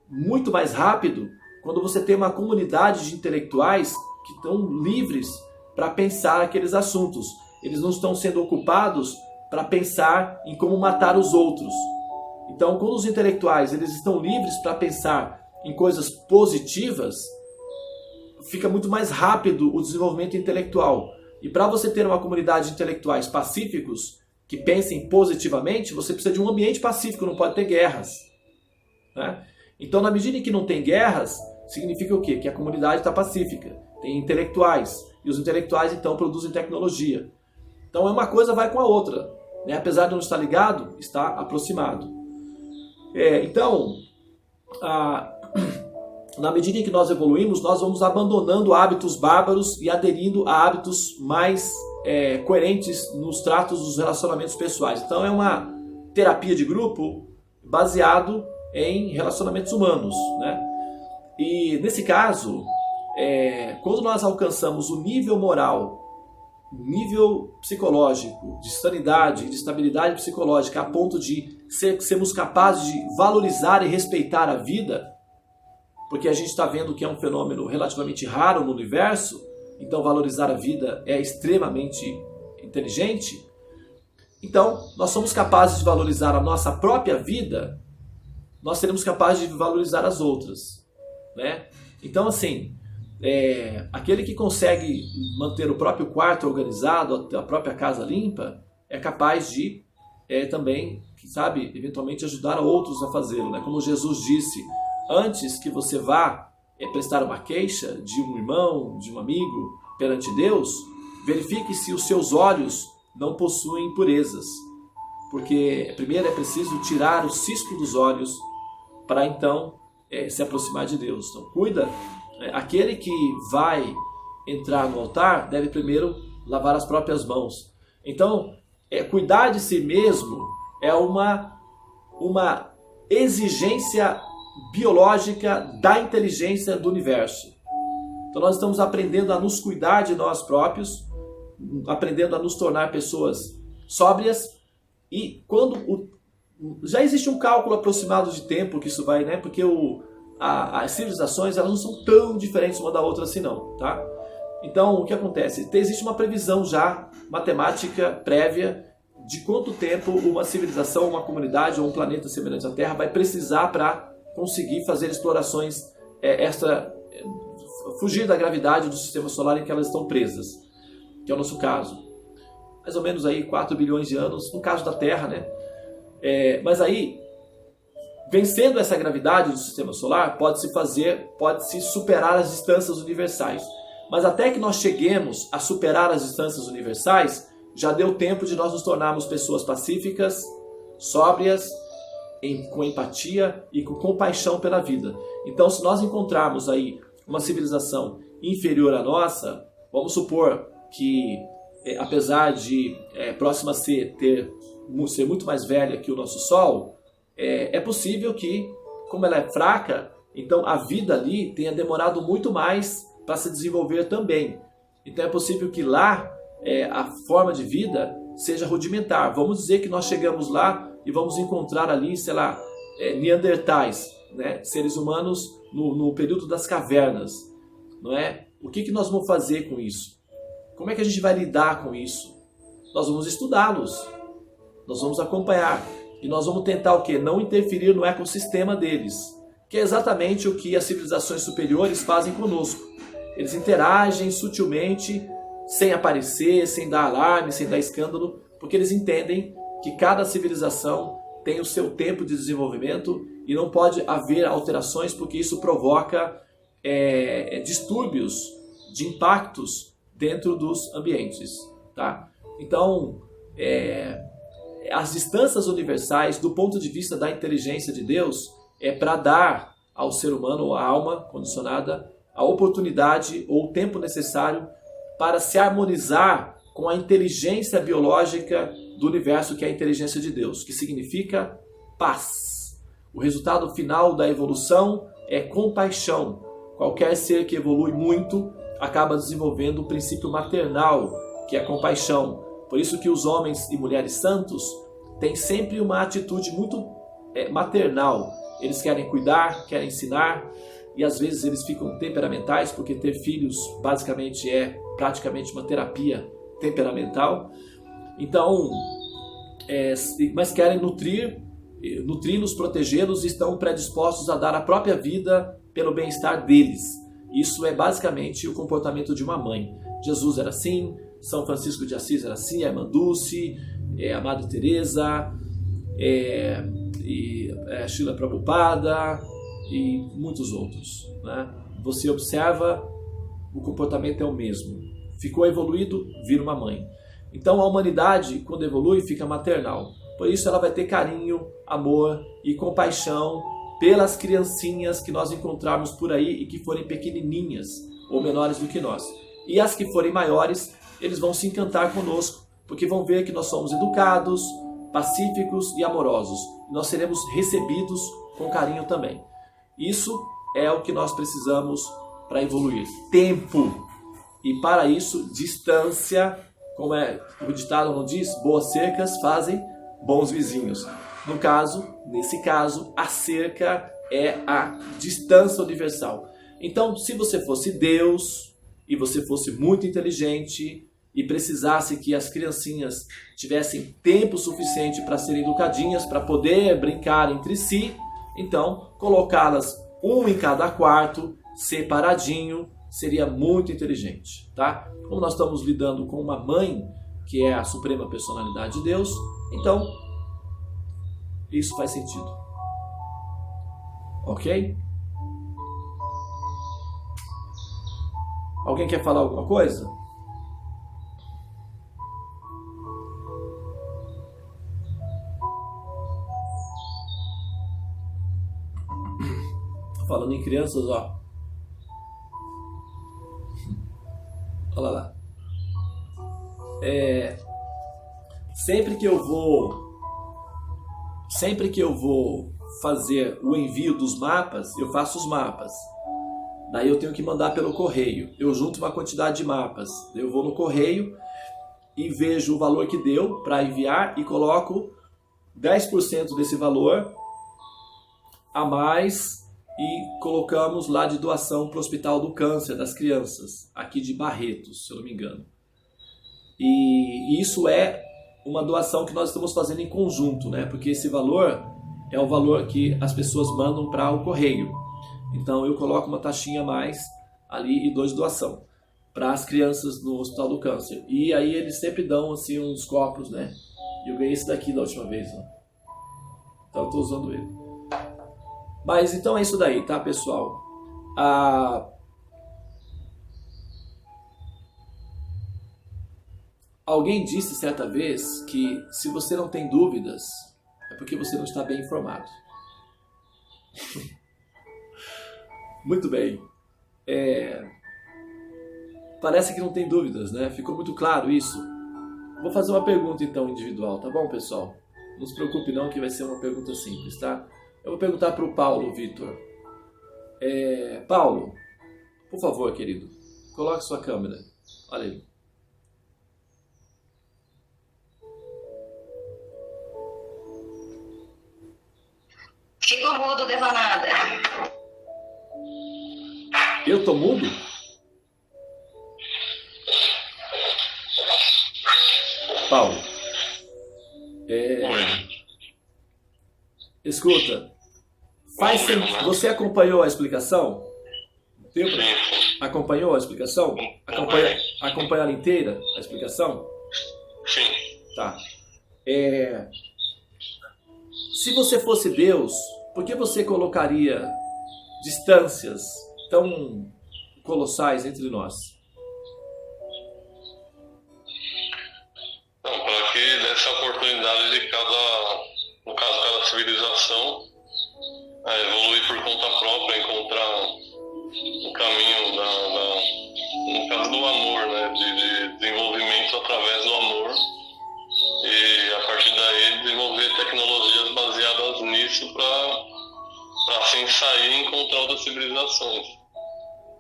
Speaker 1: muito mais rápido quando você tem uma comunidade de intelectuais que estão livres para pensar aqueles assuntos. Eles não estão sendo ocupados para pensar em como matar os outros. Então, quando os intelectuais eles estão livres para pensar em coisas positivas, fica muito mais rápido o desenvolvimento intelectual. E para você ter uma comunidade de intelectuais pacíficos, que pensem positivamente, você precisa de um ambiente pacífico, não pode ter guerras, né? Então, na medida em que não tem guerras, significa o quê? Que a comunidade está pacífica, tem intelectuais, e os intelectuais então produzem tecnologia. Então, uma coisa vai com a outra, né? Apesar de não estar ligado, está aproximado. Então, na medida em que nós evoluímos, nós vamos abandonando hábitos bárbaros e aderindo a hábitos mais coerentes nos tratos dos relacionamentos pessoais. Então, é uma terapia de grupo baseado em relacionamentos humanos, né? E nesse caso, quando nós alcançamos o nível moral, nível psicológico, de sanidade, de estabilidade psicológica, a ponto de sermos capazes de valorizar e respeitar a vida, porque a gente está vendo que é um fenômeno relativamente raro no universo, então valorizar a vida é extremamente inteligente, então nós somos capazes de valorizar a nossa própria vida, nós seremos capazes de valorizar as outras, né? Então, assim, aquele que consegue manter o próprio quarto organizado, a própria casa limpa, é capaz de também, sabe, eventualmente ajudar a outros a fazê-lo, né? Como Jesus disse, antes que você vá prestar uma queixa de um irmão, de um amigo perante Deus, verifique se os seus olhos não possuem impurezas, porque primeiro é preciso tirar o cisco dos olhos para então se aproximar de Deus. Então cuida, aquele que vai entrar no altar deve primeiro lavar as próprias mãos. Então cuidar de si mesmo é uma exigência biológica da inteligência do universo. Então nós estamos aprendendo a nos cuidar de nós próprios, aprendendo a nos tornar pessoas sóbrias, e quando já existe um cálculo aproximado de tempo que isso vai, né? Porque as civilizações, elas não são tão diferentes uma da outra assim não, tá? Então o que acontece? Existe uma previsão já matemática prévia de quanto tempo uma civilização, uma comunidade ou um planeta semelhante à Terra vai precisar para conseguir fazer explorações fugir da gravidade do sistema solar em que elas estão presas, que é o nosso caso. Mais ou menos aí 4 bilhões de anos, no caso da Terra, né? Mas aí, vencendo essa gravidade do sistema solar, pode-se superar as distâncias universais. Mas até que nós cheguemos a superar as distâncias universais, já deu tempo de nós nos tornarmos pessoas pacíficas, sóbrias, com empatia e com compaixão pela vida. Então, se nós encontrarmos aí uma civilização inferior à nossa, vamos supor que, apesar de próxima a ser muito mais velha que o nosso Sol, é possível que, como ela é fraca, então a vida ali tenha demorado muito mais para se desenvolver também. Então é possível que lá a forma de vida seja rudimentar. Vamos dizer que nós chegamos lá e vamos encontrar ali, sei lá, neandertais, né? Seres humanos no período das cavernas, não é? O que nós vamos fazer com isso? Como é que a gente vai lidar com isso? Nós vamos estudá-los, nós vamos acompanhar e nós vamos tentar o quê? Não interferir no ecossistema deles, que é exatamente o que as civilizações superiores fazem conosco. Eles interagem sutilmente, sem aparecer, sem dar alarme, sem dar escândalo, porque eles entendem que cada civilização tem o seu tempo de desenvolvimento e não pode haver alterações, porque isso provoca distúrbios de impactos dentro dos ambientes, tá? Então, as distâncias universais, do ponto de vista da inteligência de Deus, é para dar ao ser humano, ou à alma condicionada, a oportunidade ou o tempo necessário para se harmonizar com a inteligência biológica do universo, que é a inteligência de Deus, que significa paz. O resultado final da evolução é compaixão. Qualquer ser que evolui muito acaba desenvolvendo o princípio maternal, que é a compaixão. Por isso que os homens e mulheres santos têm sempre uma atitude muito maternal. Eles querem cuidar, querem ensinar, e às vezes eles ficam temperamentais, porque ter filhos basicamente é praticamente uma terapia temperamental. Então, mas querem nutri-los, protegê-los, e estão predispostos a dar a própria vida pelo bem-estar deles. Isso é basicamente o comportamento de uma mãe. Jesus era assim, São Francisco de Assis era assim, a Irmã Dulce, a Madre Teresa, a Srila Prabhupada e muitos outros, né? Você observa, o comportamento é o mesmo. Ficou evoluído, vira uma mãe. Então a humanidade, quando evolui, fica maternal. Por isso ela vai ter carinho, amor e compaixão pelas criancinhas que nós encontrarmos por aí e que forem pequenininhas ou menores do que nós. E as que forem maiores, eles vão se encantar conosco, porque vão ver que nós somos educados, pacíficos e amorosos. Nós seremos recebidos com carinho também. Isso é o que nós precisamos para evoluir. Tempo. E para isso, distância. Como o ditado não diz, boas cercas fazem bons vizinhos. Nesse caso, a cerca é a distância universal. Então, se você fosse Deus e você fosse muito inteligente e precisasse que as criancinhas tivessem tempo suficiente para serem educadinhas, para poder brincar entre si, então colocá-las um em cada quarto, separadinho, seria muito inteligente, tá? Como nós estamos lidando com uma mãe, que é a suprema personalidade de Deus, então isso faz sentido. Ok? Alguém quer falar alguma coisa? Falando em crianças, ó. Olha lá. Sempre que eu vou fazer o envio dos mapas, eu faço os mapas. Daí eu tenho que mandar pelo correio. Eu junto uma quantidade de mapas. Eu vou no correio e vejo o valor que deu para enviar e coloco 10% desse valor a mais e colocamos lá de doação para o Hospital do Câncer das Crianças, aqui de Barretos, se eu não me engano. E isso é uma doação que nós estamos fazendo em conjunto, né? Porque esse valor é o valor que as pessoas mandam para o correio. Então eu coloco uma taxinha a mais ali e dou de doação para as crianças no Hospital do Câncer. E aí eles sempre dão assim uns copos, né? E eu ganhei esse daqui da última vez, ó. Então eu estou usando ele. Mas então é isso daí, tá, pessoal? Alguém disse certa vez que se você não tem dúvidas, é porque você não está bem informado. Muito bem. Parece que não tem dúvidas, né? Ficou muito claro isso. Vou fazer uma pergunta então individual, tá bom, pessoal? Não se preocupe não que vai ser uma pergunta simples, tá? Eu vou perguntar para o Paulo Vitor. Paulo, por favor, querido, coloque sua câmera. Olha aí.
Speaker 2: Ficou mudo, Devanada.
Speaker 1: Eu tô mudo? Paulo. Escuta. Você acompanhou a explicação? Acompanhou a explicação? Acompanhou ela inteira, a explicação?
Speaker 3: Sim.
Speaker 1: Tá. Se você fosse Deus, por que você colocaria distâncias tão colossais entre nós?
Speaker 3: Não, para que desse a oportunidade de no caso, cada civilização evoluir por conta própria, encontrar o caminho no caso do amor, né, de desenvolvimento através do amor, e a partir daí desenvolver tecnologias baseadas nisso para assim sair e encontrar outras civilizações.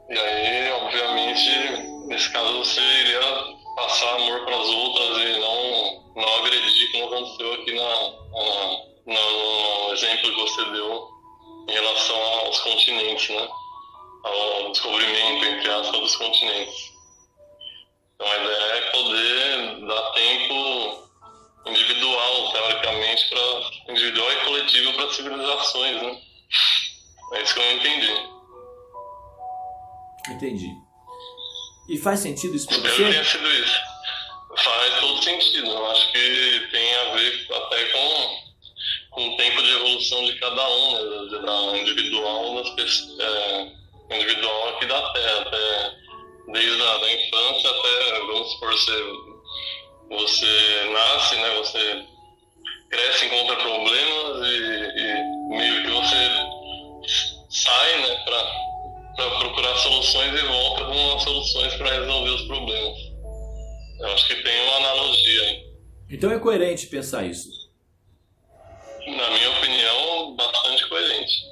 Speaker 3: E aí, obviamente, nesse caso você iria passar amor para as outras e não agredir, como aconteceu aqui no exemplo que você deu em relação aos continentes, né? Ao descobrimento, entre aspas, dos continentes. Então a ideia é poder dar tempo individual, teoricamente, individual e coletivo para civilizações, né? É isso que eu entendi.
Speaker 1: Entendi. E faz sentido isso para você?
Speaker 3: Espero que tenha sido isso. Faz todo sentido. Eu acho que tem a ver até com o tempo de evolução de cada um, né? Da individual, individual aqui da Terra, até desde a infância até, vamos supor, você nasce, né? Você cresce, encontra problemas e meio que você sai, né? Para procurar soluções e volta com as soluções para resolver os problemas. Eu acho que tem uma analogia aí.
Speaker 1: Então é coerente pensar isso?
Speaker 3: Na minha opinião, bastante coerente.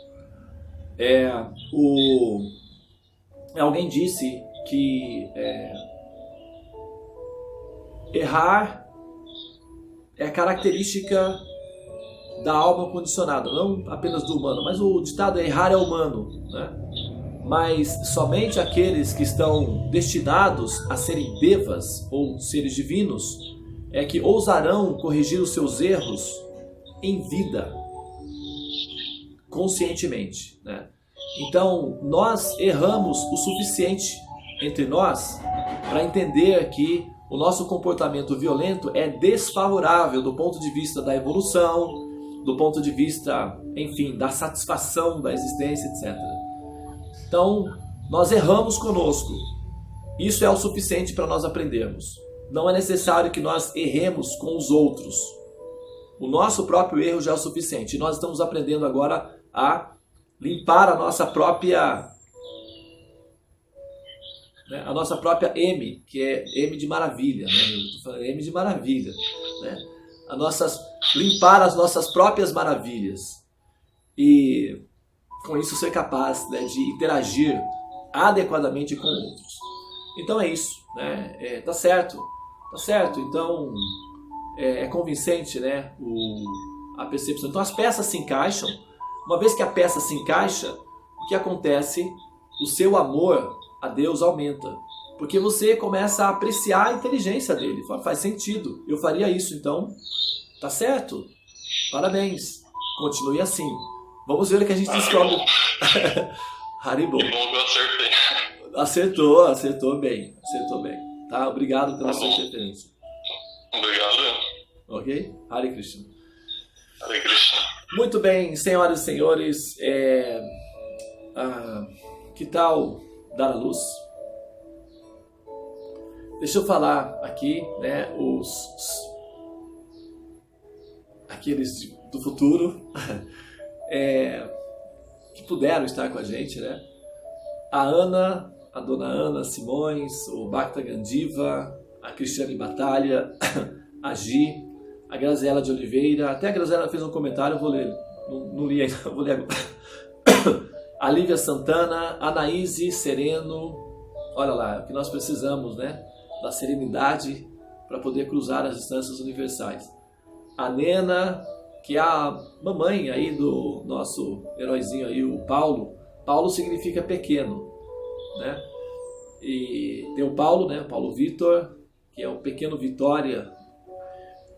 Speaker 1: Alguém disse que errar é característica da alma condicionada, não apenas do humano, mas o ditado é errar é humano, né? mas somente aqueles que estão destinados a serem devas ou seres divinos é que ousarão corrigir os seus erros em vida, conscientemente, né? Então, nós erramos o suficiente entre nós para entender que o nosso comportamento violento é desfavorável do ponto de vista da evolução, do ponto de vista, enfim, da satisfação da existência, etc. Então, nós erramos conosco. Isso é o suficiente para nós aprendermos. Não é necessário que nós erremos com os outros. O nosso próprio erro já é o suficiente. E nós estamos aprendendo agora a limpar a nossa própria M, que é M de maravilha, né? Eu estou falando M de maravilha, né? Limpar as nossas próprias maravilhas e com isso ser capaz, né, de interagir adequadamente com outros. Então é isso, né? Tá certo. Então é convincente, né, a percepção. Então as peças se encaixam. Uma vez que a peça se encaixa, o que acontece? O seu amor a Deus aumenta, porque você começa a apreciar a inteligência dele. Faz sentido, eu faria isso, então tá certo, parabéns, continue assim. Vamos ver o que a gente descobre. Haribo.
Speaker 3: Que bom que eu acertei.
Speaker 1: Acertou bem, tá? Obrigado pela sua interferência.
Speaker 3: Obrigado.
Speaker 1: Ok? Hare Krishna.
Speaker 3: Hare Krishna.
Speaker 1: Muito bem, senhoras e senhores, que tal dar a luz? Deixa eu falar aqui, né, aqueles do futuro que puderam estar com a gente, né? A Ana, a dona Ana Simões, o Bhakta Gandiva, a Cristiane Batalha, a Gi, a Graziela de Oliveira. Até a Graziela fez um comentário, eu vou ler, não li ainda, vou ler agora. A Lívia Santana, a Anaíse Sereno. Olha lá, o que nós precisamos, né? Da serenidade para poder cruzar as distâncias universais. A Nena, que é a mamãe aí do nosso heróizinho aí, o Paulo. Paulo significa pequeno, né? E tem o Paulo, né? Paulo Vitor, que é o pequeno Vitória.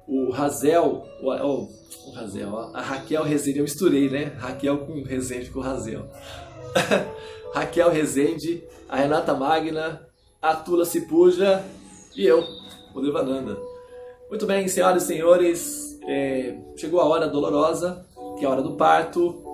Speaker 1: O Razel, o Razel, a Raquel Rezende, eu misturei, né? Raquel com Rezende com Razel. Raquel Rezende, a Renata Magna, a Tula Cipuja e eu, o Devananda. Muito bem, senhoras e senhores, chegou a hora dolorosa, que é a hora do parto.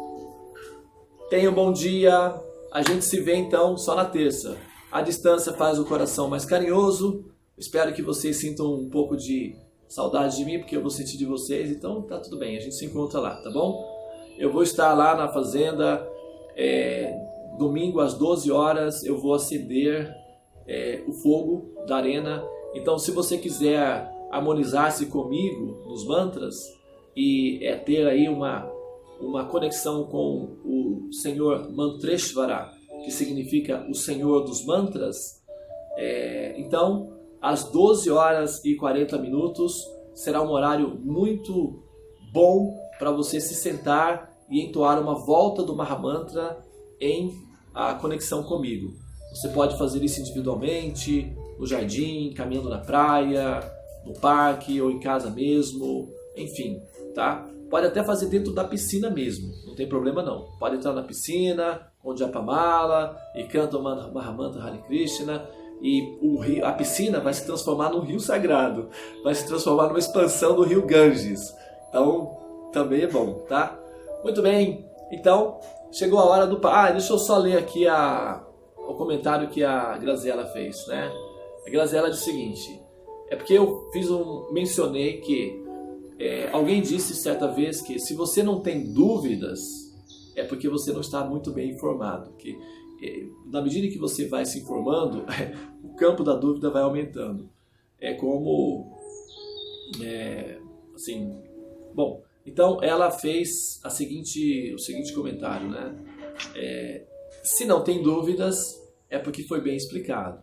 Speaker 1: Tenham um bom dia, a gente se vê então só na terça. A distância faz o coração mais carinhoso. Espero que vocês sintam um pouco de saudade de mim, porque eu vou sentir de vocês, então tá tudo bem, a gente se encontra lá, tá bom? Eu vou estar lá na fazenda, domingo às 12 horas, eu vou acender o fogo da arena. Então se você quiser harmonizar-se comigo nos mantras e ter aí uma conexão com o Senhor Mantreshvara, que significa o Senhor dos Mantras, então às 12 horas e 40 minutos será um horário muito bom para você se sentar e entoar uma volta do Mahamantra em a conexão comigo. Você pode fazer isso individualmente, no jardim, caminhando na praia, no parque ou em casa mesmo, enfim, tá? Pode até fazer dentro da piscina mesmo, não tem problema não. Pode entrar na piscina, com o Japamala e canta o Mahamantra Hare Krishna. E a piscina vai se transformar num rio sagrado, vai se transformar numa expansão do rio Ganges. Então, também é bom, tá? Muito bem, então, chegou a hora do... deixa eu só ler aqui o comentário que a Graziela fez, né? A Graziela diz o seguinte, porque eu mencionei que alguém disse certa vez que se você não tem dúvidas, é porque você não está muito bem informado, que na medida que você vai se informando, o campo da dúvida vai aumentando. É como assim, bom, então ela fez o seguinte comentário, né? Se não tem dúvidas, é porque foi bem explicado.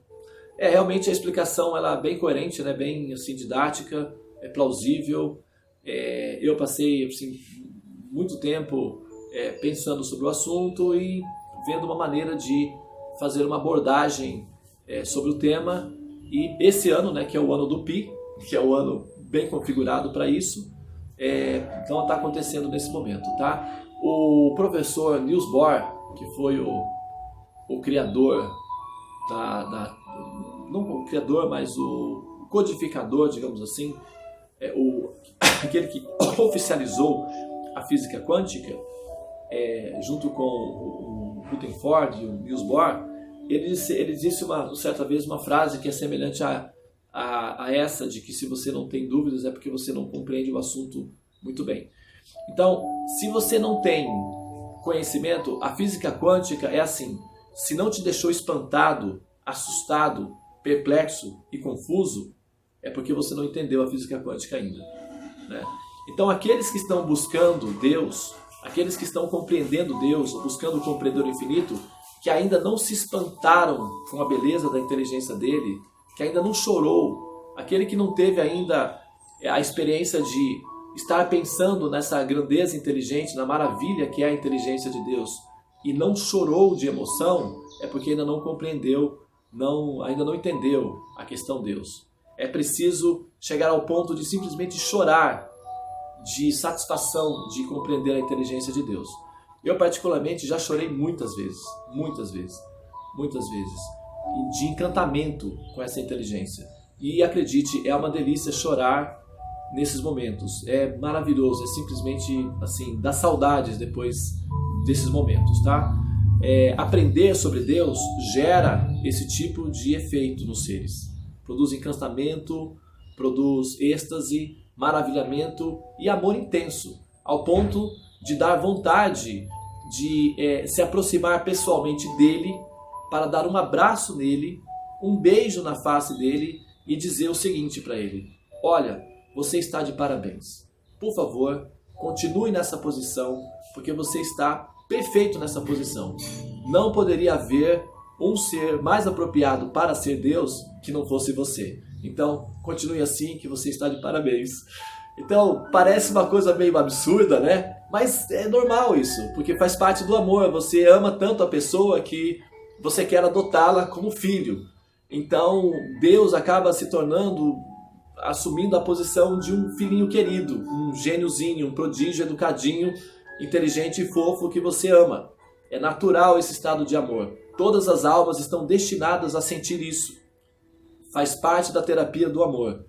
Speaker 1: Realmente a explicação ela é bem coerente, né? Bem assim, didática, é plausível. Eu passei assim, muito tempo pensando sobre o assunto e vendo uma maneira de fazer uma abordagem sobre o tema. E esse ano, né, que é o ano do Pi, que é o ano bem configurado para isso, então está acontecendo nesse momento, tá? O professor Niels Bohr, que foi o criador não o criador, mas o codificador, digamos assim, aquele que oficializou a física quântica, junto com o Rutherford e o Niels Bohr, ele disse certa vez uma frase que é semelhante a essa, de que se você não tem dúvidas é porque você não compreende o assunto muito bem. Então, se você não tem conhecimento, a física quântica é assim: se não te deixou espantado, assustado, perplexo e confuso, é porque você não entendeu a física quântica ainda, né? Então, aqueles que estão buscando Deus, aqueles que estão compreendendo Deus, buscando compreender o infinito, que ainda não se espantaram com a beleza da inteligência dele, que ainda não chorou, aquele que não teve ainda a experiência de estar pensando nessa grandeza inteligente, na maravilha que é a inteligência de Deus, e não chorou de emoção, é porque ainda não compreendeu, ainda não entendeu a questão Deus. É preciso chegar ao ponto de simplesmente chorar de satisfação de compreender a inteligência de Deus. Eu particularmente já chorei muitas vezes, de encantamento com essa inteligência. E acredite, é uma delícia chorar nesses momentos. É maravilhoso, é simplesmente assim, dá saudades depois desses momentos, tá? Aprender sobre Deus gera esse tipo de efeito nos seres. Produz encantamento, produz êxtase, maravilhamento e amor intenso, ao ponto de dar vontade de se aproximar pessoalmente dele, para dar um abraço nele, um beijo na face dele e dizer o seguinte para ele: olha, você está de parabéns. Por favor, continue nessa posição, porque você está perfeito nessa posição. Não poderia haver um ser mais apropriado para ser Deus que não fosse você. Então, continue assim, que você está de parabéns. Então, parece uma coisa meio absurda, né? Mas é normal isso, porque faz parte do amor. Você ama tanto a pessoa que você quer adotá-la como filho. Então, Deus acaba se tornando, assumindo a posição de um filhinho querido, um gêniozinho, um prodígio educadinho, inteligente e fofo que você ama. É natural esse estado de amor. Todas as almas estão destinadas a sentir isso. Faz parte da terapia do amor.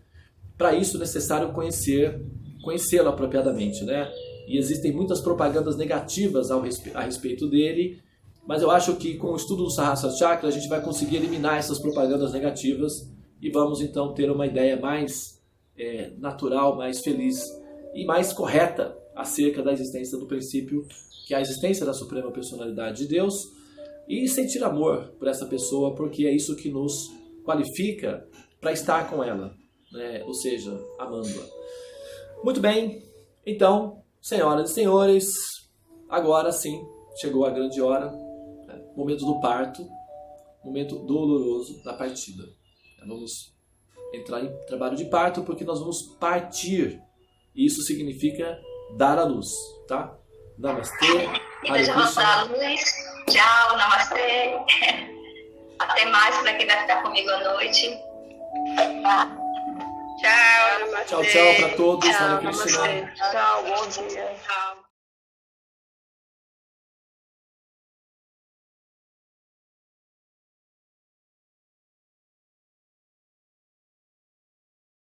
Speaker 1: Para isso é necessário conhecê-lo apropriadamente, né? E existem muitas propagandas negativas a respeito dele, mas eu acho que com o estudo do Sahasrara Chakra a gente vai conseguir eliminar essas propagandas negativas e vamos então ter uma ideia mais natural, mais feliz e mais correta acerca da existência do princípio, que é a existência da Suprema Personalidade de Deus, e sentir amor por essa pessoa, porque é isso que nos qualifica para estar com ela, né? Ou seja, amando-a. Muito bem, então, senhoras e senhores, agora sim, chegou a grande hora, né? Momento do parto, momento doloroso da partida. Vamos entrar em trabalho de parto porque nós vamos partir. Isso significa dar à luz, tá? Namastê.
Speaker 2: Beijo a luz. Tchau, namastê. Até mais para quem vai ficar comigo à noite.
Speaker 4: Tchau, namastê.
Speaker 1: Tchau, tchau para todos.
Speaker 4: Tchau,
Speaker 1: Hare Krishna.
Speaker 4: namastê. Tchau, bom dia. Tchau.